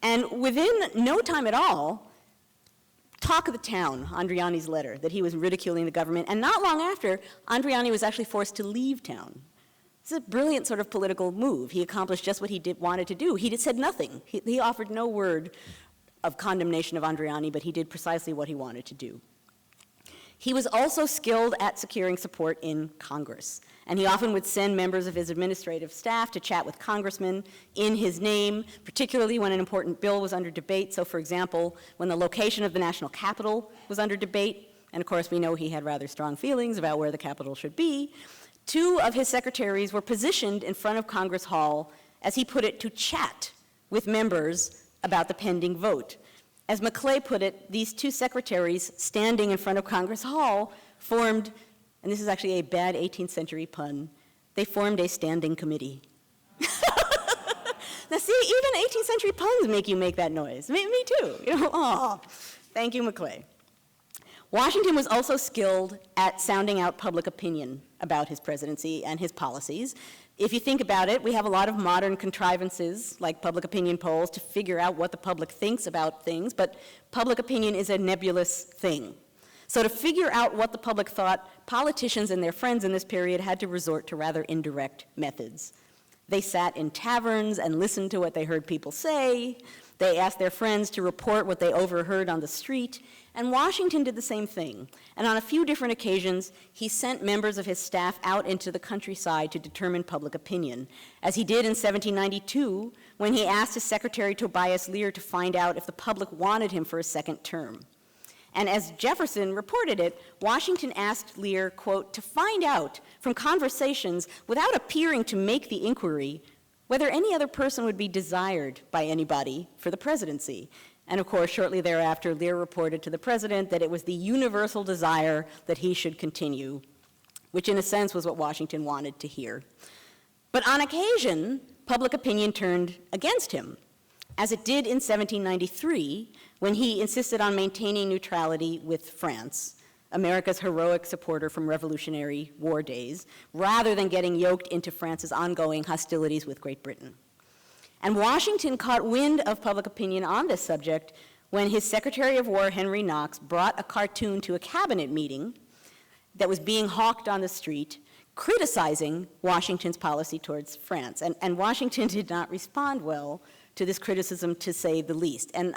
And within no time at all, talk of the town, Andriani's letter, that he was ridiculing the government, and not long after, Andriani was actually forced to leave town. It's a brilliant sort of political move. He accomplished just what he wanted to do. He said nothing. He offered no word of condemnation of Andriani, but he did precisely what he wanted to do. He was also skilled at securing support in Congress, and he often would send members of his administrative staff to chat with congressmen in his name, particularly when an important bill was under debate. So, for example, when the location of the national capital was under debate, and of course we know he had rather strong feelings about where the capital should be, 2 of his secretaries were positioned in front of Congress Hall, as he put it, to chat with members about the pending vote. As Maclay put it, these 2 secretaries standing in front of Congress Hall formed, and this is actually a bad 18th century pun, they formed a standing committee. Now see, even 18th century puns make you make that noise. Me too. Oh, thank you, Maclay. Washington was also skilled at sounding out public opinion about his presidency and his policies. If you think about it, we have a lot of modern contrivances, like public opinion polls, to figure out what the public thinks about things, but public opinion is a nebulous thing. So to figure out what the public thought, politicians and their friends in this period had to resort to rather indirect methods. They sat in taverns and listened to what they heard people say. They asked their friends to report what they overheard on the street, and Washington did the same thing. And on a few different occasions, he sent members of his staff out into the countryside to determine public opinion, as he did in 1792 when he asked his secretary Tobias Lear to find out if the public wanted him for a second term. And as Jefferson reported it, Washington asked Lear, quote, to find out from conversations without appearing to make the inquiry whether any other person would be desired by anybody for the presidency. And of course, shortly thereafter, Lear reported to the president that it was the universal desire that he should continue, which in a sense was what Washington wanted to hear. But on occasion, public opinion turned against him, as it did in 1793, when he insisted on maintaining neutrality with France, America's heroic supporter from Revolutionary War days, rather than getting yoked into France's ongoing hostilities with Great Britain. And Washington caught wind of public opinion on this subject when his Secretary of War, Henry Knox, brought a cartoon to a cabinet meeting that was being hawked on the street, criticizing Washington's policy towards France. And Washington did not respond well to this criticism, to say the least. And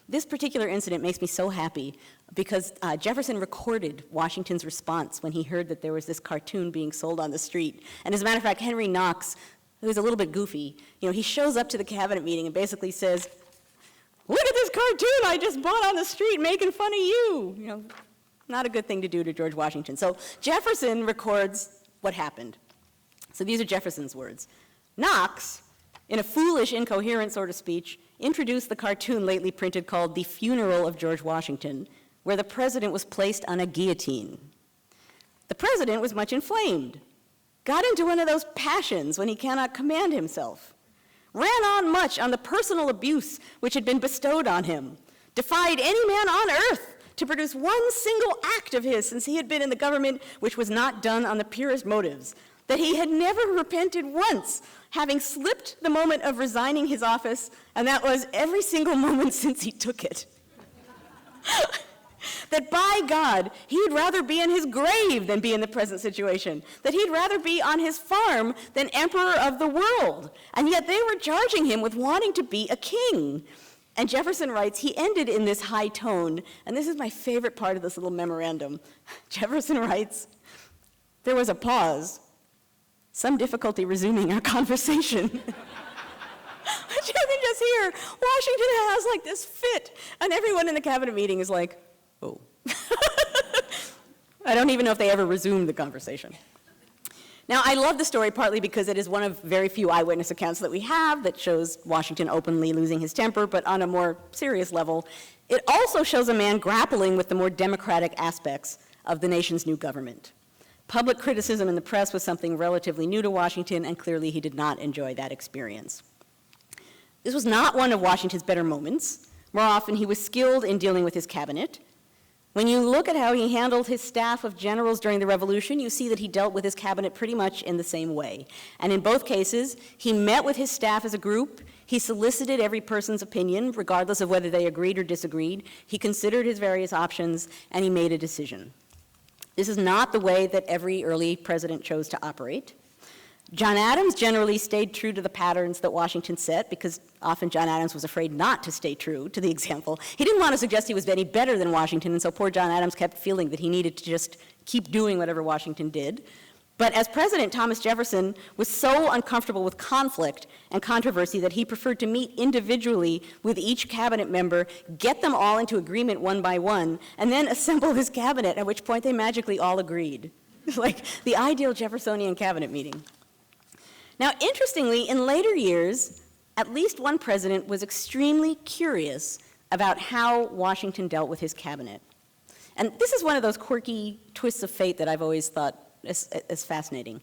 this particular incident makes me so happy because Jefferson recorded Washington's response when he heard that there was this cartoon being sold on the street. And as a matter of fact, Henry Knox, who was a little bit goofy, he shows up to the cabinet meeting and basically says, "Look at this cartoon I just bought on the street making fun of you." Not a good thing to do to George Washington. So Jefferson records what happened. So these are Jefferson's words. Knox, in a foolish, incoherent sort of speech, introduced the cartoon lately printed called The Funeral of George Washington, where the president was placed on a guillotine. The president was much inflamed, got into one of those passions when he cannot command himself, ran on much on the personal abuse which had been bestowed on him, defied any man on earth to produce one single act of his since he had been in the government which was not done on the purest motives, that he had never repented once, having slipped the moment of resigning his office, and that was every single moment since he took it. That by God, he'd rather be in his grave than be in the present situation, that he'd rather be on his farm than emperor of the world, and yet they were charging him with wanting to be a king. And Jefferson writes, he ended in this high tone, and this is my favorite part of this little memorandum. Jefferson writes, "There was a pause, some difficulty resuming our conversation." But you can just hear Washington has like this fit, and everyone in the cabinet meeting is like, oh. I don't even know if they ever resumed the conversation. Now, I love the story partly because it is one of very few eyewitness accounts that we have that shows Washington openly losing his temper, but on a more serious level, it also shows a man grappling with the more democratic aspects of the nation's new government. Public criticism in the press was something relatively new to Washington, and clearly he did not enjoy that experience. This was not one of Washington's better moments. More often, he was skilled in dealing with his cabinet. When you look at how he handled his staff of generals during the Revolution, you see that he dealt with his cabinet pretty much in the same way. And in both cases, he met with his staff as a group, he solicited every person's opinion, regardless of whether they agreed or disagreed, he considered his various options, and he made a decision. This is not the way that every early president chose to operate. John Adams generally stayed true to the patterns that Washington set, because often John Adams was afraid not to stay true to the example. He didn't want to suggest he was any better than Washington, and so poor John Adams kept feeling that he needed to just keep doing whatever Washington did. But as president, Thomas Jefferson was so uncomfortable with conflict and controversy that he preferred to meet individually with each cabinet member, get them all into agreement one by one, and then assemble his cabinet, at which point they magically all agreed. Like the ideal Jeffersonian cabinet meeting. Now, interestingly, in later years, at least one president was extremely curious about how Washington dealt with his cabinet. And this is one of those quirky twists of fate that I've always thought is fascinating.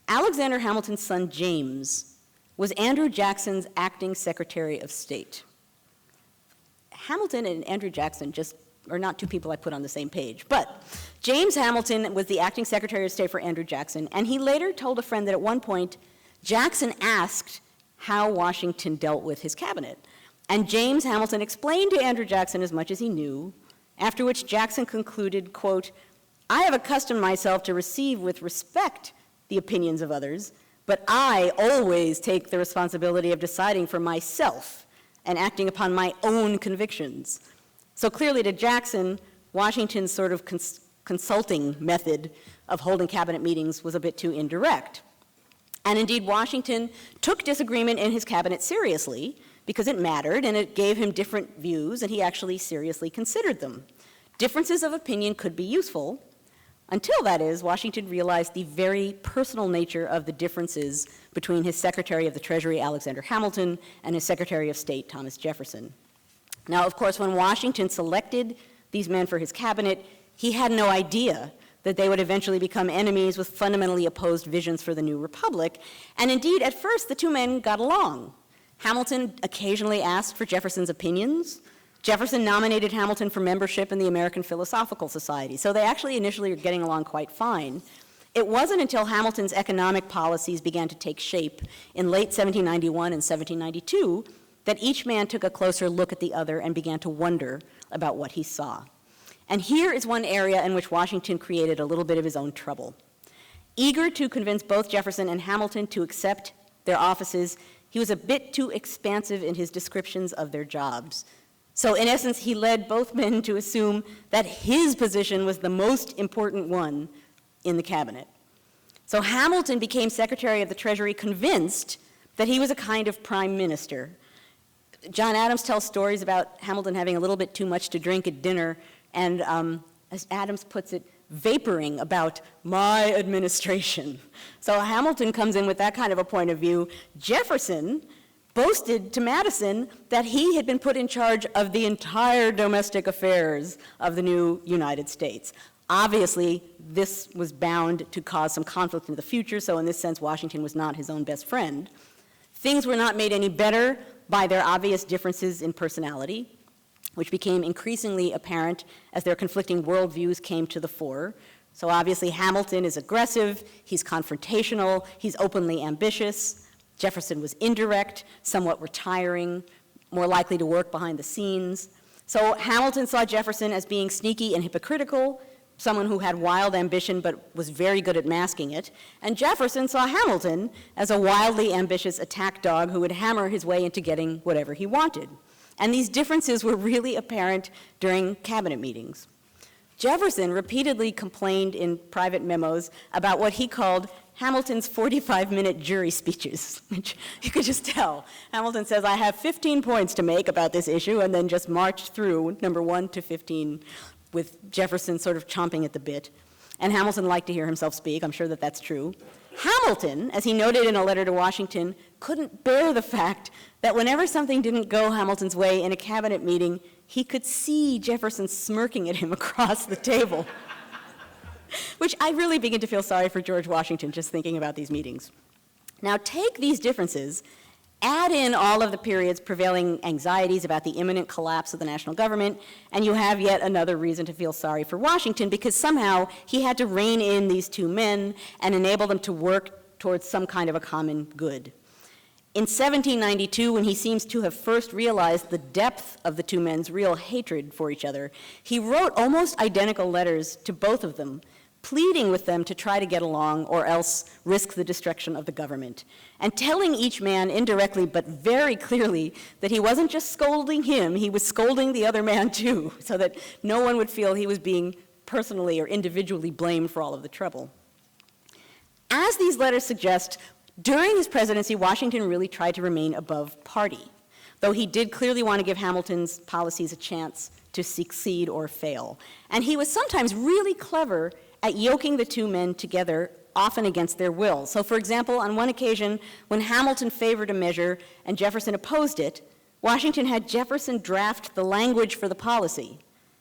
Alexander Hamilton's son, James, was Andrew Jackson's acting Secretary of State. Hamilton and Andrew Jackson just are not two people I put on the same page. But James Hamilton was the acting Secretary of State for Andrew Jackson, and he later told a friend that at one point, Jackson asked how Washington dealt with his cabinet. And James Hamilton explained to Andrew Jackson as much as he knew, after which Jackson concluded, quote, "I have accustomed myself to receive with respect the opinions of others, but I always take the responsibility of deciding for myself and acting upon my own convictions." So clearly to Jackson, Washington's sort of consulting method of holding cabinet meetings was a bit too indirect. And indeed, Washington took disagreement in his cabinet seriously because it mattered and it gave him different views, and he actually seriously considered them. Differences of opinion could be useful, until, that is, Washington realized the very personal nature of the differences between his Secretary of the Treasury, Alexander Hamilton, and his Secretary of State, Thomas Jefferson. Now, of course, when Washington selected these men for his cabinet, he had no idea that they would eventually become enemies with fundamentally opposed visions for the new republic. And indeed, at first, the two men got along. Hamilton occasionally asked for Jefferson's opinions. Jefferson nominated Hamilton for membership in the American Philosophical Society. So they actually initially were getting along quite fine. It wasn't until Hamilton's economic policies began to take shape in late 1791 and 1792 that each man took a closer look at the other and began to wonder about what he saw. And here is one area in which Washington created a little bit of his own trouble. Eager to convince both Jefferson and Hamilton to accept their offices, he was a bit too expansive in his descriptions of their jobs. So in essence, he led both men to assume that his position was the most important one in the cabinet. So Hamilton became Secretary of the Treasury convinced that he was a kind of prime minister. John Adams tells stories about Hamilton having a little bit too much to drink at dinner, and as Adams puts it, vaporing about my administration. So Hamilton comes in with that kind of a point of view. Jefferson boasted to Madison that he had been put in charge of the entire domestic affairs of the new United States. Obviously, this was bound to cause some conflict in the future, so in this sense, Washington was not his own best friend. Things were not made any better by their obvious differences in personality, which became increasingly apparent as their conflicting worldviews came to the fore. So obviously Hamilton is aggressive, he's confrontational, he's openly ambitious. Jefferson was indirect, somewhat retiring, more likely to work behind the scenes. So Hamilton saw Jefferson as being sneaky and hypocritical, someone who had wild ambition but was very good at masking it. And Jefferson saw Hamilton as a wildly ambitious attack dog who would hammer his way into getting whatever he wanted. And these differences were really apparent during cabinet meetings. Jefferson repeatedly complained in private memos about what he called Hamilton's 45-minute jury speeches, which you could just tell. Hamilton says, I have 15 points to make about this issue, and then just marched through number 1 to 15 with Jefferson sort of chomping at the bit. And Hamilton liked to hear himself speak. I'm sure that that's true. Hamilton, as he noted in a letter to Washington, couldn't bear the fact that whenever something didn't go Hamilton's way in a cabinet meeting, he could see Jefferson smirking at him across the table. Which I really begin to feel sorry for George Washington just thinking about these meetings. Now take these differences Add in all of the period's prevailing anxieties about the imminent collapse of the national government, and you have yet another reason to feel sorry for Washington, because somehow he had to rein in these two men and enable them to work towards some kind of a common good. In 1792, when he seems to have first realized the depth of the two men's real hatred for each other, he wrote almost identical letters to both of them, pleading with them to try to get along or else risk the destruction of the government, and telling each man indirectly but very clearly that he wasn't just scolding him, he was scolding the other man too, so that no one would feel he was being personally or individually blamed for all of the trouble. As these letters suggest, during his presidency, Washington really tried to remain above party, though he did clearly want to give Hamilton's policies a chance to succeed or fail. And he was sometimes really clever at yoking the two men together, often against their will. So, for example, on one occasion, when Hamilton favored a measure and Jefferson opposed it, Washington had Jefferson draft the language for the policy,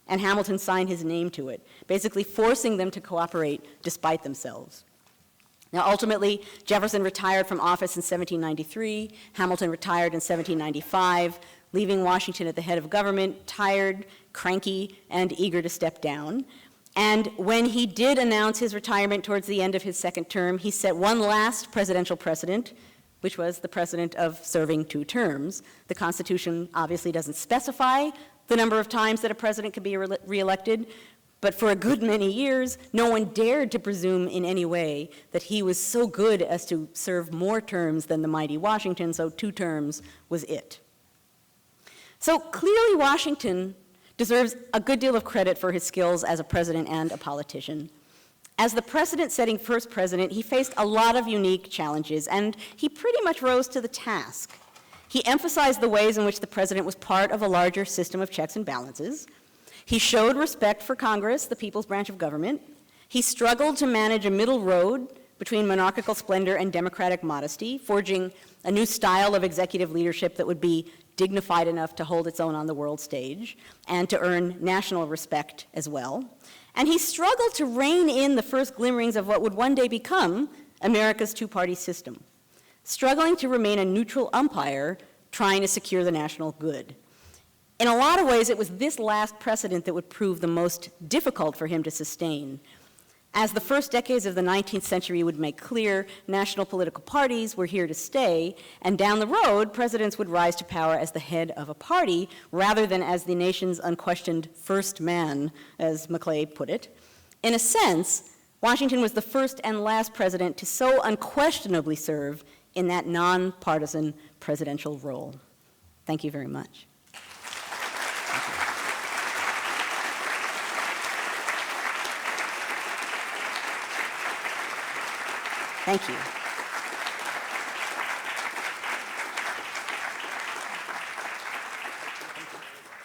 and Hamilton signed his name to it, basically forcing them to cooperate despite themselves. Now, ultimately, Jefferson retired from office in 1793, Hamilton retired in 1795, leaving Washington at the head of government, tired, cranky, and eager to step down. And when he did announce his retirement towards the end of his second term, he set one last presidential precedent, which was the precedent of serving 2 terms. The Constitution obviously doesn't specify the number of times that a president can be reelected, but for a good many years, no one dared to presume in any way that he was so good as to serve more terms than the mighty Washington, so 2 terms was it. So clearly Washington deserves a good deal of credit for his skills as a president and a politician. As the precedent-setting first president, he faced a lot of unique challenges, and he pretty much rose to the task. He emphasized the ways in which the president was part of a larger system of checks and balances. He showed respect for Congress, the people's branch of government. He struggled to manage a middle road between monarchical splendor and democratic modesty, forging a new style of executive leadership that would be dignified enough to hold its own on the world stage and to earn national respect as well. And he struggled to rein in the first glimmerings of what would one day become America's 2-party system, struggling to remain a neutral umpire trying to secure the national good. In a lot of ways, it was this last precedent that would prove the most difficult for him to sustain. As the first decades of the 19th century would make clear, national political parties were here to stay, and down the road, presidents would rise to power as the head of a party rather than as the nation's unquestioned first man, as Maclay put it. In a sense, Washington was the first and last president to so unquestionably serve in that nonpartisan presidential role. Thank you very much. Thank you.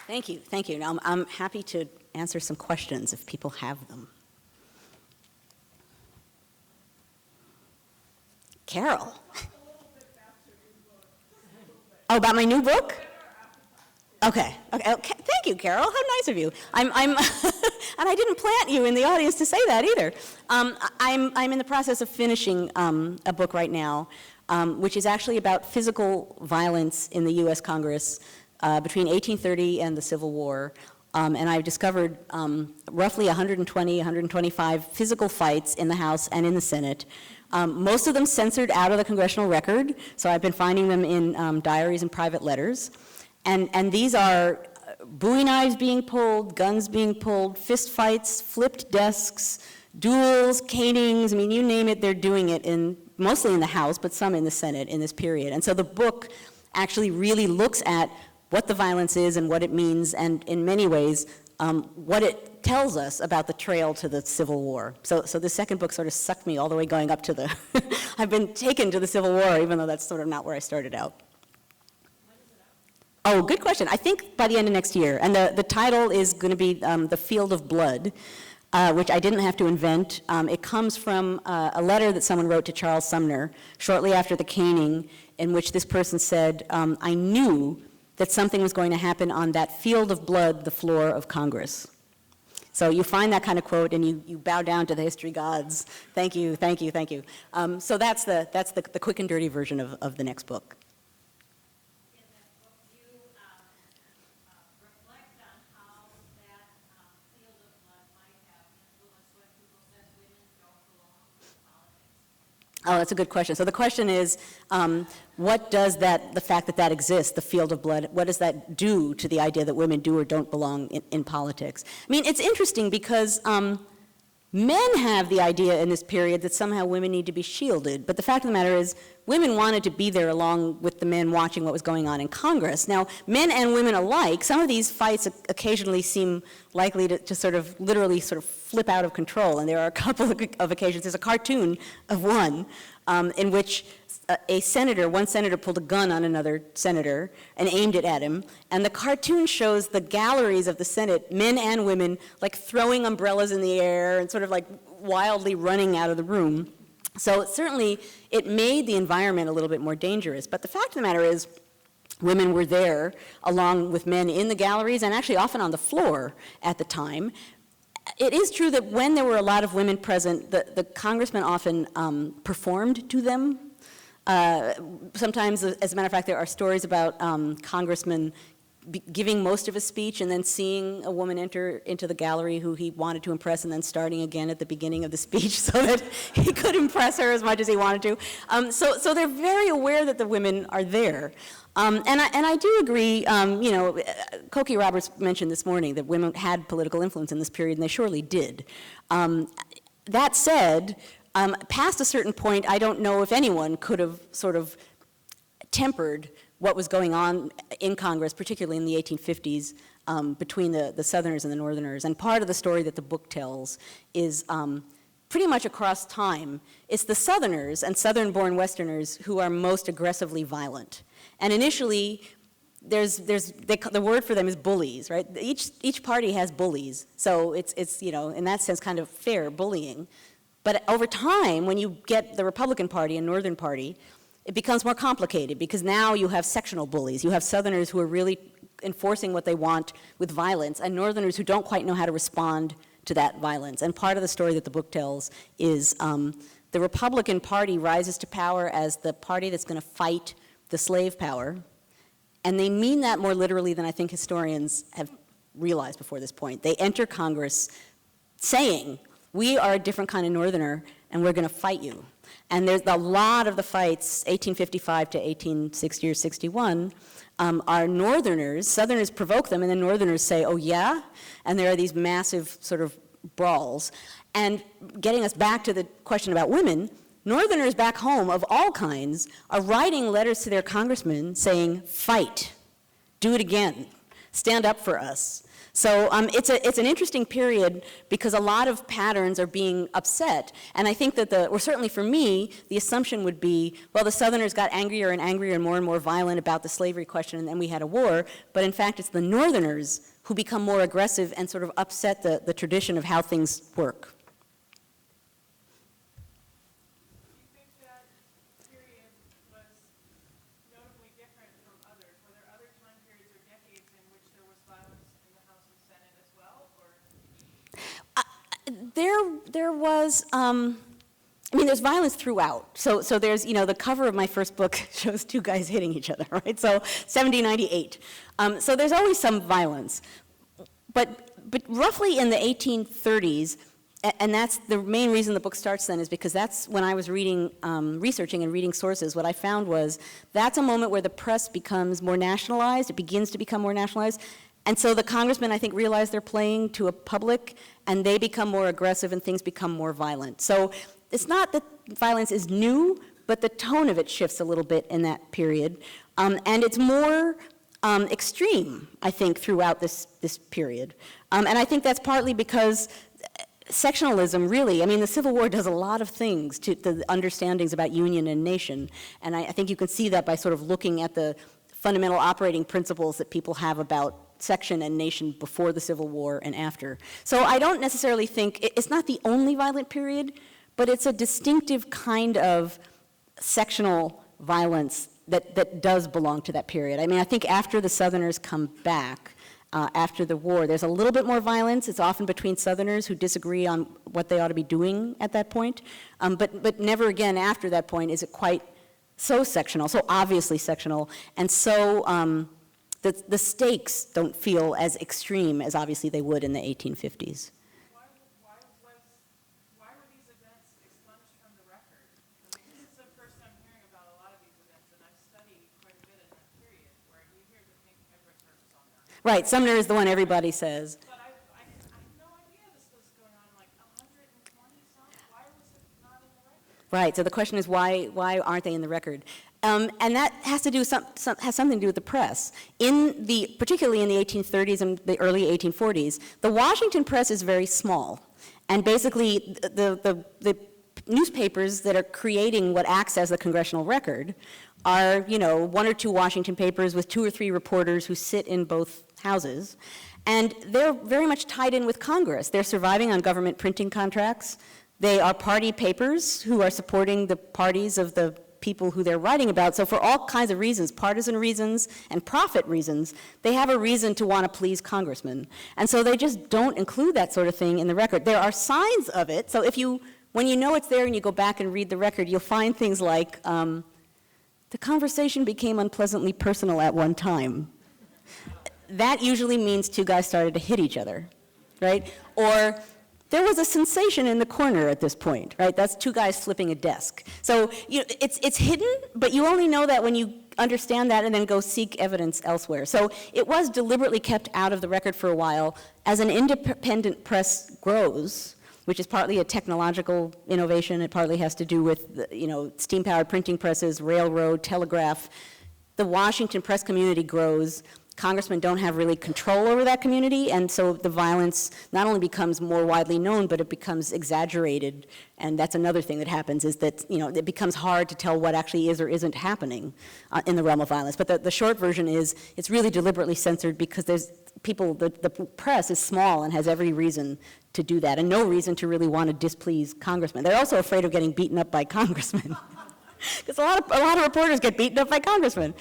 Thank you, thank you. Now, I'm happy to answer some questions if people have them. Carol. Oh, about my new book? Okay. Thank you, Carol. How nice of you. I'm and I didn't plant you in the audience to say that either. I'm in the process of finishing a book right now, which is actually about physical violence in the U.S. Congress between 1830 and the Civil War. And I've discovered roughly 125 physical fights in the House and in the Senate. Most of them censored out of the congressional record, so I've been finding them in diaries and private letters. And these are Bowie knives being pulled, guns being pulled, fist fights, flipped desks, duels, canings. I mean, you name it, they're doing it mostly in the House, but some in the Senate in this period. And so the book actually really looks at what the violence is and what it means, and in many ways, what it tells us about the trail to the Civil War. So the second book sort of sucked me all the way going up to the, I've been taken to the Civil War, even though that's sort of not where I started out. Oh, good question. I think by the end of next year. And the title is going to be The Field of Blood, which I didn't have to invent. It comes from a letter that someone wrote to Charles Sumner shortly after the caning, in which this person said, I knew that something was going to happen on that field of blood, the floor of Congress. So you find that kind of quote and you bow down to the history gods. Thank you, thank you, thank you. So that's the quick and dirty version of the next book. Oh, that's a good question. So the question is, what does the fact that that exists, the field of blood, what does that do to the idea that women do or don't belong in politics? I mean, it's interesting because men have the idea in this period that somehow women need to be shielded, but the fact of the matter is women wanted to be there along with the men watching what was going on in Congress. Now, men and women alike, some of these fights occasionally seem likely to sort of literally sort of flip out of control, and there are a couple of occasions. There's a cartoon of one in which one senator pulled a gun on another senator and aimed it at him, and the cartoon shows the galleries of the Senate, men and women, like throwing umbrellas in the air and sort of like wildly running out of the room. So certainly it made the environment a little bit more dangerous, but the fact of the matter is women were there along with men in the galleries and actually often on the floor at the time. It is true that when there were a lot of women present, the congressmen often performed to them. Sometimes, as a matter of fact, there are stories about congressmen giving most of a speech and then seeing a woman enter into the gallery who he wanted to impress and then starting again at the beginning of the speech so that he could impress her as much as he wanted to. So they're very aware that the women are there. And I do agree, Cokie Roberts mentioned this morning that women had political influence in this period, and they surely did. That said, past a certain point, I don't know if anyone could have sort of tempered what was going on in Congress, particularly in the 1850s, between the Southerners and the Northerners. And part of the story that the book tells is pretty much across time, it's the Southerners and Southern-born Westerners who are most aggressively violent. And initially, the word for them is bullies, right? Each party has bullies, so it's in that sense kind of fair bullying. But over time, when you get the Republican Party and Northern Party, it becomes more complicated because now you have sectional bullies. You have Southerners who are really enforcing what they want with violence, and Northerners who don't quite know how to respond to that violence. And part of the story that the book tells is the Republican Party rises to power as the party that's going to fight the slave power, and they mean that more literally than I think historians have realized before this point. They enter Congress saying, we are a different kind of Northerner, and we're going to fight you. And there's a lot of the fights, 1855 to 1860 or 61, are Northerners. Southerners provoke them, and then Northerners say, oh yeah? And there are these massive sort of brawls. And getting us back to the question about women, Northerners back home of all kinds are writing letters to their congressmen saying, fight, do it again, stand up for us. So it's an interesting period because a lot of patterns are being upset. And I think that or certainly for me, the assumption would be, well, the Southerners got angrier and angrier and more violent about the slavery question, and then we had a war. But in fact, it's the Northerners who become more aggressive and sort of upset the tradition of how things work. There was, there's violence throughout. So there's, the cover of my first book shows two guys hitting each other, right? So 1798. So there's always some violence. But roughly in the 1830s, and that's the main reason the book starts then, is because that's when I was researching and reading sources. What I found was that's a moment where the press becomes more nationalized. It begins to become more nationalized. And so the congressmen, I think, realize they're playing to a public, and they become more aggressive, and things become more violent. So it's not that violence is new, but the tone of it shifts a little bit in that period. And it's more extreme, I think, throughout this period. And I think that's partly because sectionalism, really, the Civil War does a lot of things to the understandings about union and nation. And I think you can see that by sort of looking at the fundamental operating principles that people have about section and nation before the Civil War and after. So I don't necessarily think, it's not the only violent period, but it's a distinctive kind of sectional violence that does belong to that period. I think after the Southerners come back, after the war, there's a little bit more violence. It's often between Southerners who disagree on what they ought to be doing at that point. But never again after that point is it quite so sectional, so obviously sectional, and so the stakes don't feel as extreme as obviously they would in the 1850s. Why were these events expunged from the record? Right, Sumner is the one everybody says. But I had no idea this was going on, like 120 some. Why was it not in the record? Right, so the question is why aren't they in the record? And that has to do has something to do with the press. Particularly in the 1830s and the early 1840s, the Washington press is very small. And basically, the newspapers that are creating what acts as the congressional record are, one or two Washington papers with 2 or 3 reporters who sit in both houses. And they're very much tied in with Congress. They're surviving on government printing contracts. They are party papers who are supporting the parties of the people who they're writing about. So for all kinds of reasons, partisan reasons and profit reasons, they have a reason to want to please congressmen. And so they just don't include that sort of thing in the record. There are signs of it. So when you know it's there and you go back and read the record, you'll find things like, the conversation became unpleasantly personal at one time. That usually means 2 guys started to hit each other, right? Or there was a sensation in the corner at this point, right? That's 2 guys flipping a desk. So it's hidden, but you only know that when you understand that and then go seek evidence elsewhere. So it was deliberately kept out of the record for a while. As an independent press grows, which is partly a technological innovation, it partly has to do with steam-powered printing presses, railroad, telegraph. The Washington press community grows. Congressmen don't have really control over that community, and so the violence not only becomes more widely known, but it becomes exaggerated. And that's another thing that happens, is that it becomes hard to tell what actually is or isn't happening in the realm of violence. But the short version is it's really deliberately censored because the press is small and has every reason to do that, and no reason to really want to displease congressmen. They're also afraid of getting beaten up by congressmen. Because a lot of reporters get beaten up by congressmen.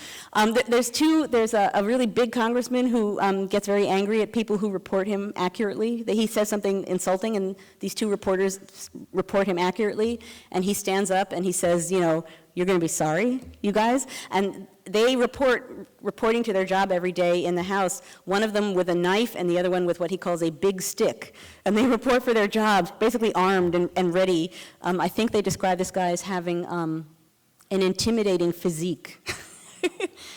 There's a really big congressman who gets very angry at people who report him accurately. He says something insulting, and these 2 reporters report him accurately, and he stands up and he says, you're going to be sorry, you guys. And they reporting to their job every day in the House, one of them with a knife and the other one with what he calls a big stick. And they report for their jobs, basically armed and ready. I think they describe this guy as having an intimidating physique.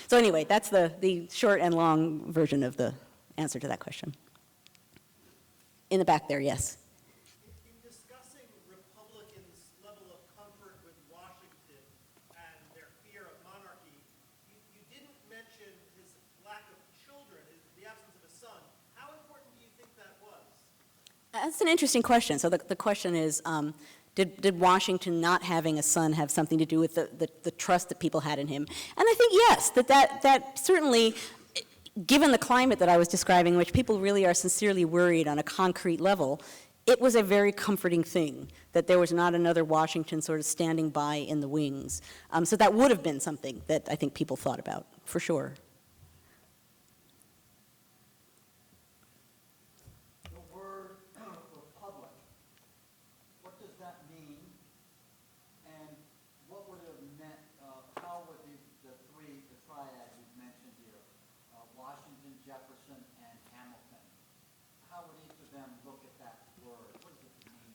So anyway, that's the short and long version of the answer to that question. In the back there, yes. In discussing Republicans' level of comfort with Washington and their fear of monarchy, you didn't mention his lack of children, the absence of a son. How important do you think that was? That's an interesting question. So the question is, did Washington not having a son have something to do with the trust that people had in him? And I think yes, that certainly, given the climate that I was describing, in which people really are sincerely worried on a concrete level, it was a very comforting thing that there was not another Washington sort of standing by in the wings. So that would have been something that I think people thought about, for sure. The word republic, what does that mean? And what would it have meant, how would the triad you've mentioned here, Washington, Jefferson, and Hamilton, how would each of them look at that word? What does it mean?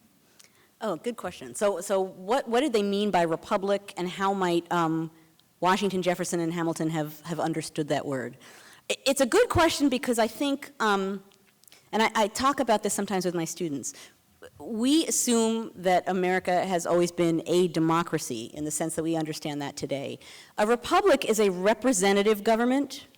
Oh, good question. So what did they mean by republic, and how might Washington, Jefferson, and Hamilton have understood that word? It's a good question because I think, and I talk about this sometimes with my students, we assume that America has always been a democracy in the sense that we understand that today. A republic is a representative government,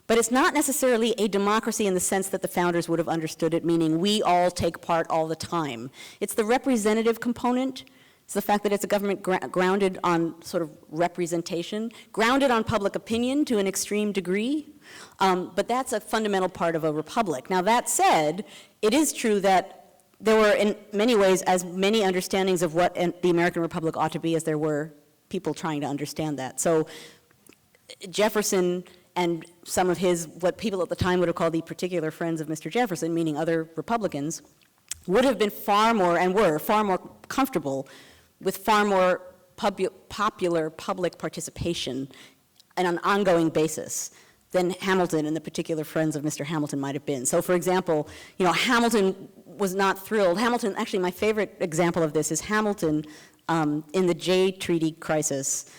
but it's not necessarily a democracy in the sense that the founders would have understood it, meaning we all take part all the time. It's the representative component. It's the fact that it's a government grounded on sort of representation, grounded on public opinion to an extreme degree, but that's a fundamental part of a republic. Now that said, it is true that there were in many ways as many understandings of what the American Republic ought to be as there were people trying to understand that. So Jefferson and some of what people at the time would have called the particular friends of Mr. Jefferson, meaning other Republicans, would have been far more, and were far more comfortable with far more popular public participation on an ongoing basis than Hamilton and the particular friends of Mr. Hamilton might have been. So for example, Hamilton was not thrilled. Hamilton, actually my favorite example of this is Hamilton in the Jay Treaty crisis.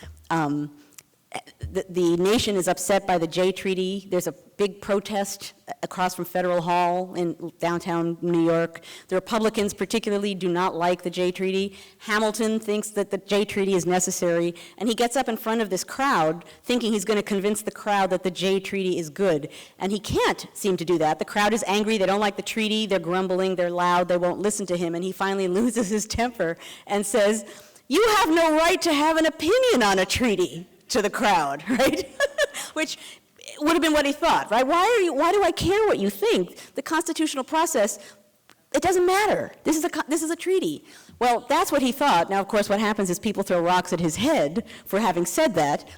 the nation is upset by the Jay Treaty. There's a big protest across from Federal Hall in downtown New York. The Republicans particularly do not like the Jay Treaty. Hamilton thinks that the Jay Treaty is necessary, and he gets up in front of this crowd thinking he's going to convince the crowd that the Jay Treaty is good, and he can't seem to do that. The crowd is angry, they don't like the treaty, they're grumbling, they're loud, they won't listen to him, and he finally loses his temper and says, "You have no right to have an opinion on a treaty," to the crowd, right? Which would have been what he thought, right? Why do I care what you think? The constitutional process, it doesn't matter. This is a treaty. Well, that's what he thought. Now, of course, what happens is people throw rocks at his head for having said that.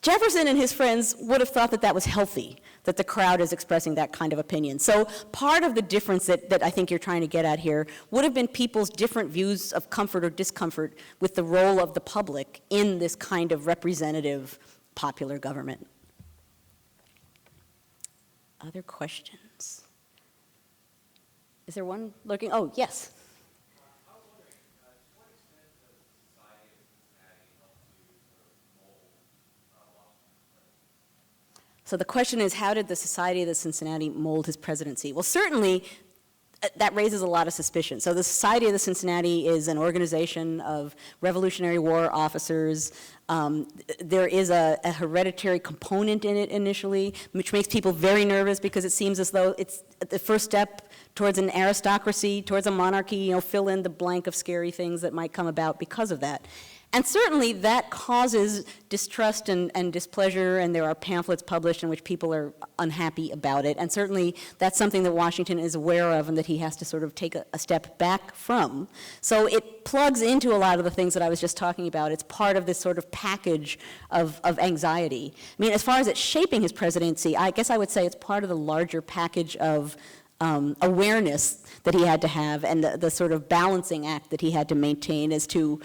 Jefferson and his friends would have thought that that was healthy, that the crowd is expressing that kind of opinion. So part of the difference that I think you're trying to get at here would have been people's different views of comfort or discomfort with the role of the public in this kind of representative popular government. Other questions? Is there one lurking? Oh, yes. So the question is, how did the Society of Cincinnati mold his presidency? Well, certainly, that raises a lot of suspicion. So the Society of Cincinnati is an organization of Revolutionary War officers. There is a hereditary component in it initially, which makes people very nervous because it seems as though it's the first step towards an aristocracy, towards a monarchy, fill in the blank of scary things that might come about because of that. And certainly that causes distrust and displeasure, and there are pamphlets published in which people are unhappy about it. And certainly that's something that Washington is aware of and that he has to sort of take a step back from. So it plugs into a lot of the things that I was just talking about. It's part of this sort of package of anxiety. I mean, as far as it shaping his presidency, I guess I would say it's part of the larger package of awareness that he had to have and the sort of balancing act that he had to maintain as to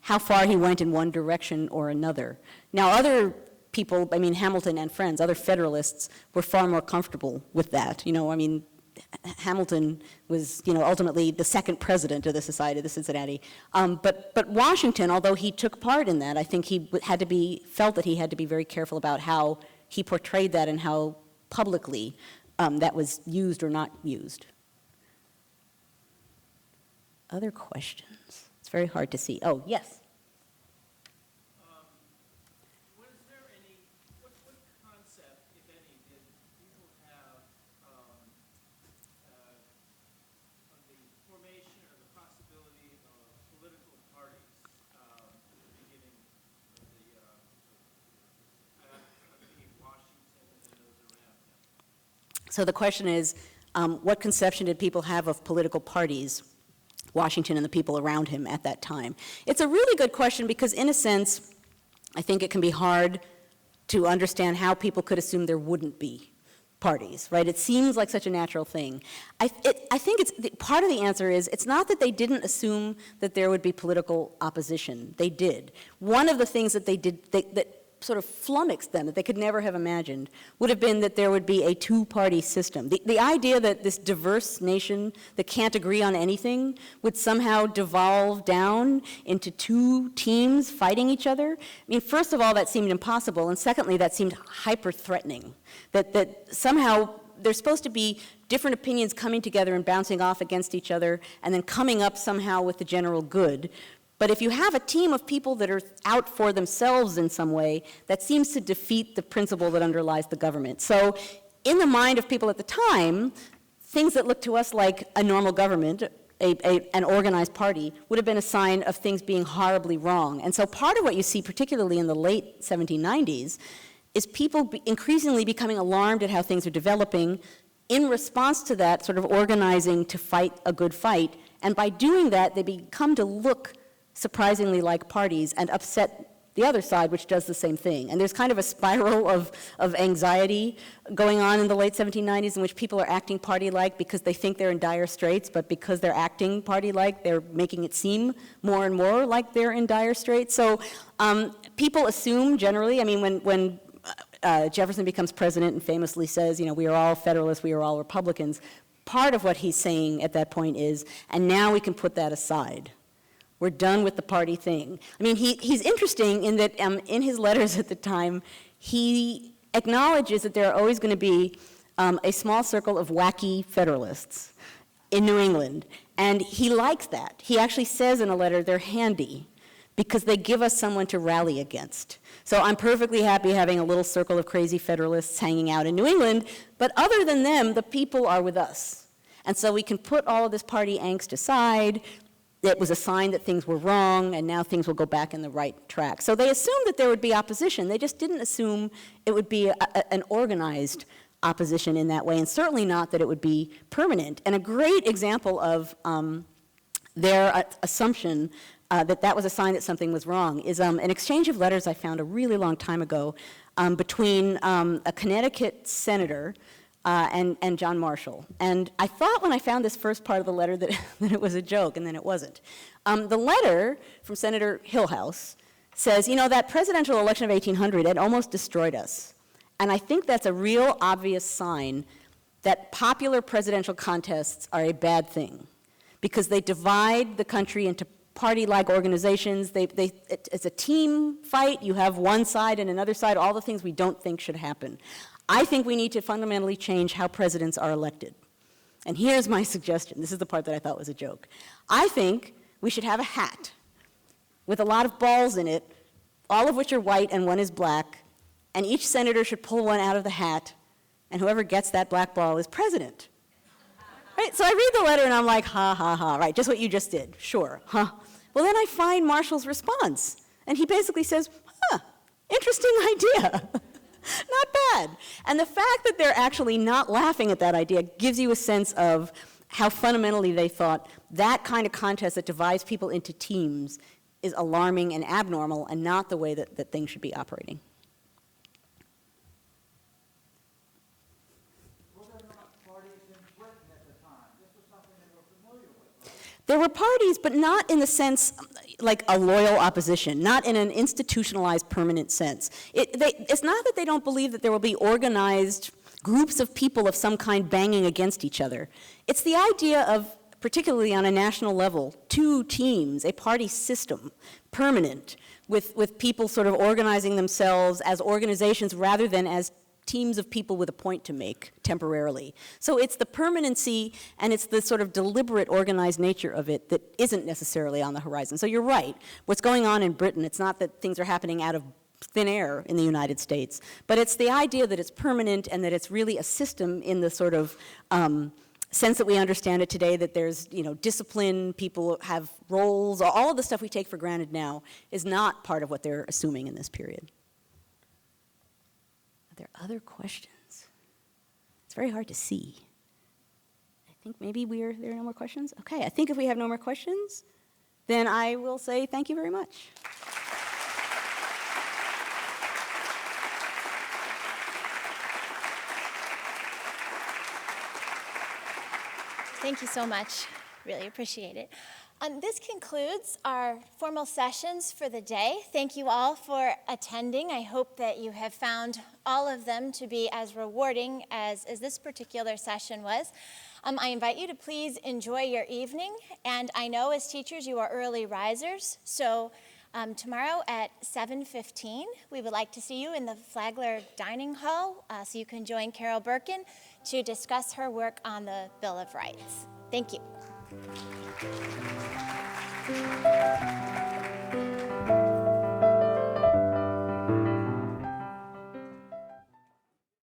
how far he went in one direction or another. Now, other people, I mean, Hamilton and friends, other Federalists were far more comfortable with that. I mean, Hamilton was, ultimately the second president of the Society of Cincinnati. But Washington, although he took part in that, I think he felt that he had to be very careful about how he portrayed that and how publicly that was used or not used. Other questions? It's very hard to see. Oh, yes. Was there any, what concept, if any, did people have of the formation or the possibility of political parties at the beginning of Washington and those around him? So the question is, what conception did people have of political parties? Washington and the people around him at that time? It's a really good question because, in a sense, I think it can be hard to understand how people could assume there wouldn't be parties, right? It seems like such a natural thing. I think part of the answer is it's not that they didn't assume that there would be political opposition. They did. One of the things that they did that sort of flummoxed them, that they could never have imagined, would have been that there would be a two-party system. The idea that this diverse nation that can't agree on anything would somehow devolve down into two teams fighting each other. I mean, first of all, that seemed impossible, and secondly, that seemed hyper-threatening. That somehow there's supposed to be different opinions coming together and bouncing off against each other, and then coming up somehow with the general good. But if you have a team of people that are out for themselves in some way, that seems to defeat the principle that underlies the government. So in the mind of people at the time, things that look to us like a normal government, an organized party, would have been a sign of things being horribly wrong. And so part of what you see, particularly in the late 1790s, is people increasingly becoming alarmed at how things are developing, in response to that, sort of organizing to fight a good fight. And by doing that, they become to look surprisingly like parties and upset the other side, which does the same thing. And there's kind of a spiral of anxiety going on in the late 1790s in which people are acting party-like because they think they're in dire straits, but because they're acting party-like, they're making it seem more and more like they're in dire straits. So people assume generally, I mean, when Jefferson becomes president and famously says, we are all Federalists, we are all Republicans, part of what he's saying at that point is, and now we can put that aside. We're done with the party thing. I mean, he's interesting in that in his letters at the time, he acknowledges that there are always going to be a small circle of wacky Federalists in New England, and he likes that. He actually says in a letter they're handy because they give us someone to rally against. So I'm perfectly happy having a little circle of crazy Federalists hanging out in New England, but other than them, the people are with us. And so we can put all of this party angst aside. It was a sign that things were wrong, and now things will go back in the right track. So they assumed that there would be opposition. They just didn't assume it would be an organized opposition in that way, and certainly not that it would be permanent. And a great example of their assumption that was a sign that something was wrong is an exchange of letters I found a really long time ago between a Connecticut senator and John Marshall. And I thought when I found this first part of the letter that it was a joke, and then it wasn't. The letter from Senator Hillhouse says, you know, that presidential election of 1800, it almost destroyed us. And I think that's a real obvious sign that popular presidential contests are a bad thing, because they divide the country into party-like organizations. It's a team fight. You have one side and another side, all the things we don't think should happen. I think we need to fundamentally change how presidents are elected. And here's my suggestion. This is the part that I thought was a joke. I think we should have a hat with a lot of balls in it, all of which are white and one is black, and each senator should pull one out of the hat, and whoever gets that black ball is president. Right? So I read the letter and I'm like, ha, ha, ha, right, just what you just did, sure, huh? Well, then I find Marshall's response, and he basically says, interesting idea. Not bad. And the fact that they're actually not laughing at that idea gives you a sense of how fundamentally they thought that kind of contest that divides people into teams is alarming and abnormal and not the way that things should be operating. Were there not parties in Britain at the time? This was something they were familiar with, right? There were parties, but not in the sense like a loyal opposition, not in an institutionalized permanent sense. It's not that they don't believe that there will be organized groups of people of some kind banging against each other. It's the idea of, particularly on a national level, two teams, a party system, permanent, with people sort of organizing themselves as organizations rather than as teams of people with a point to make temporarily. So it's the permanency and it's the sort of deliberate organized nature of it that isn't necessarily on the horizon. So you're right. What's going on in Britain, it's not that things are happening out of thin air in the United States, but it's the idea that it's permanent and that it's really a system in the sort of sense that we understand it today, that there's, you know, discipline, people have roles, all of the stuff we take for granted now is not part of what they're assuming in this period. Are there other questions? It's very hard to see. I think maybe there are no more questions? Okay, I think if we have no more questions, then I will say thank you very much. Thank you so much. Really appreciate it. This concludes our formal sessions for the day. Thank you all for attending. I hope that you have found all of them to be as rewarding as this particular session was. I invite you to please enjoy your evening. And I know as teachers you are early risers, so tomorrow at 7:15, we would like to see you in the Flagler Dining Hall so you can join Carol Birkin to discuss her work on the Bill of Rights. Thank you.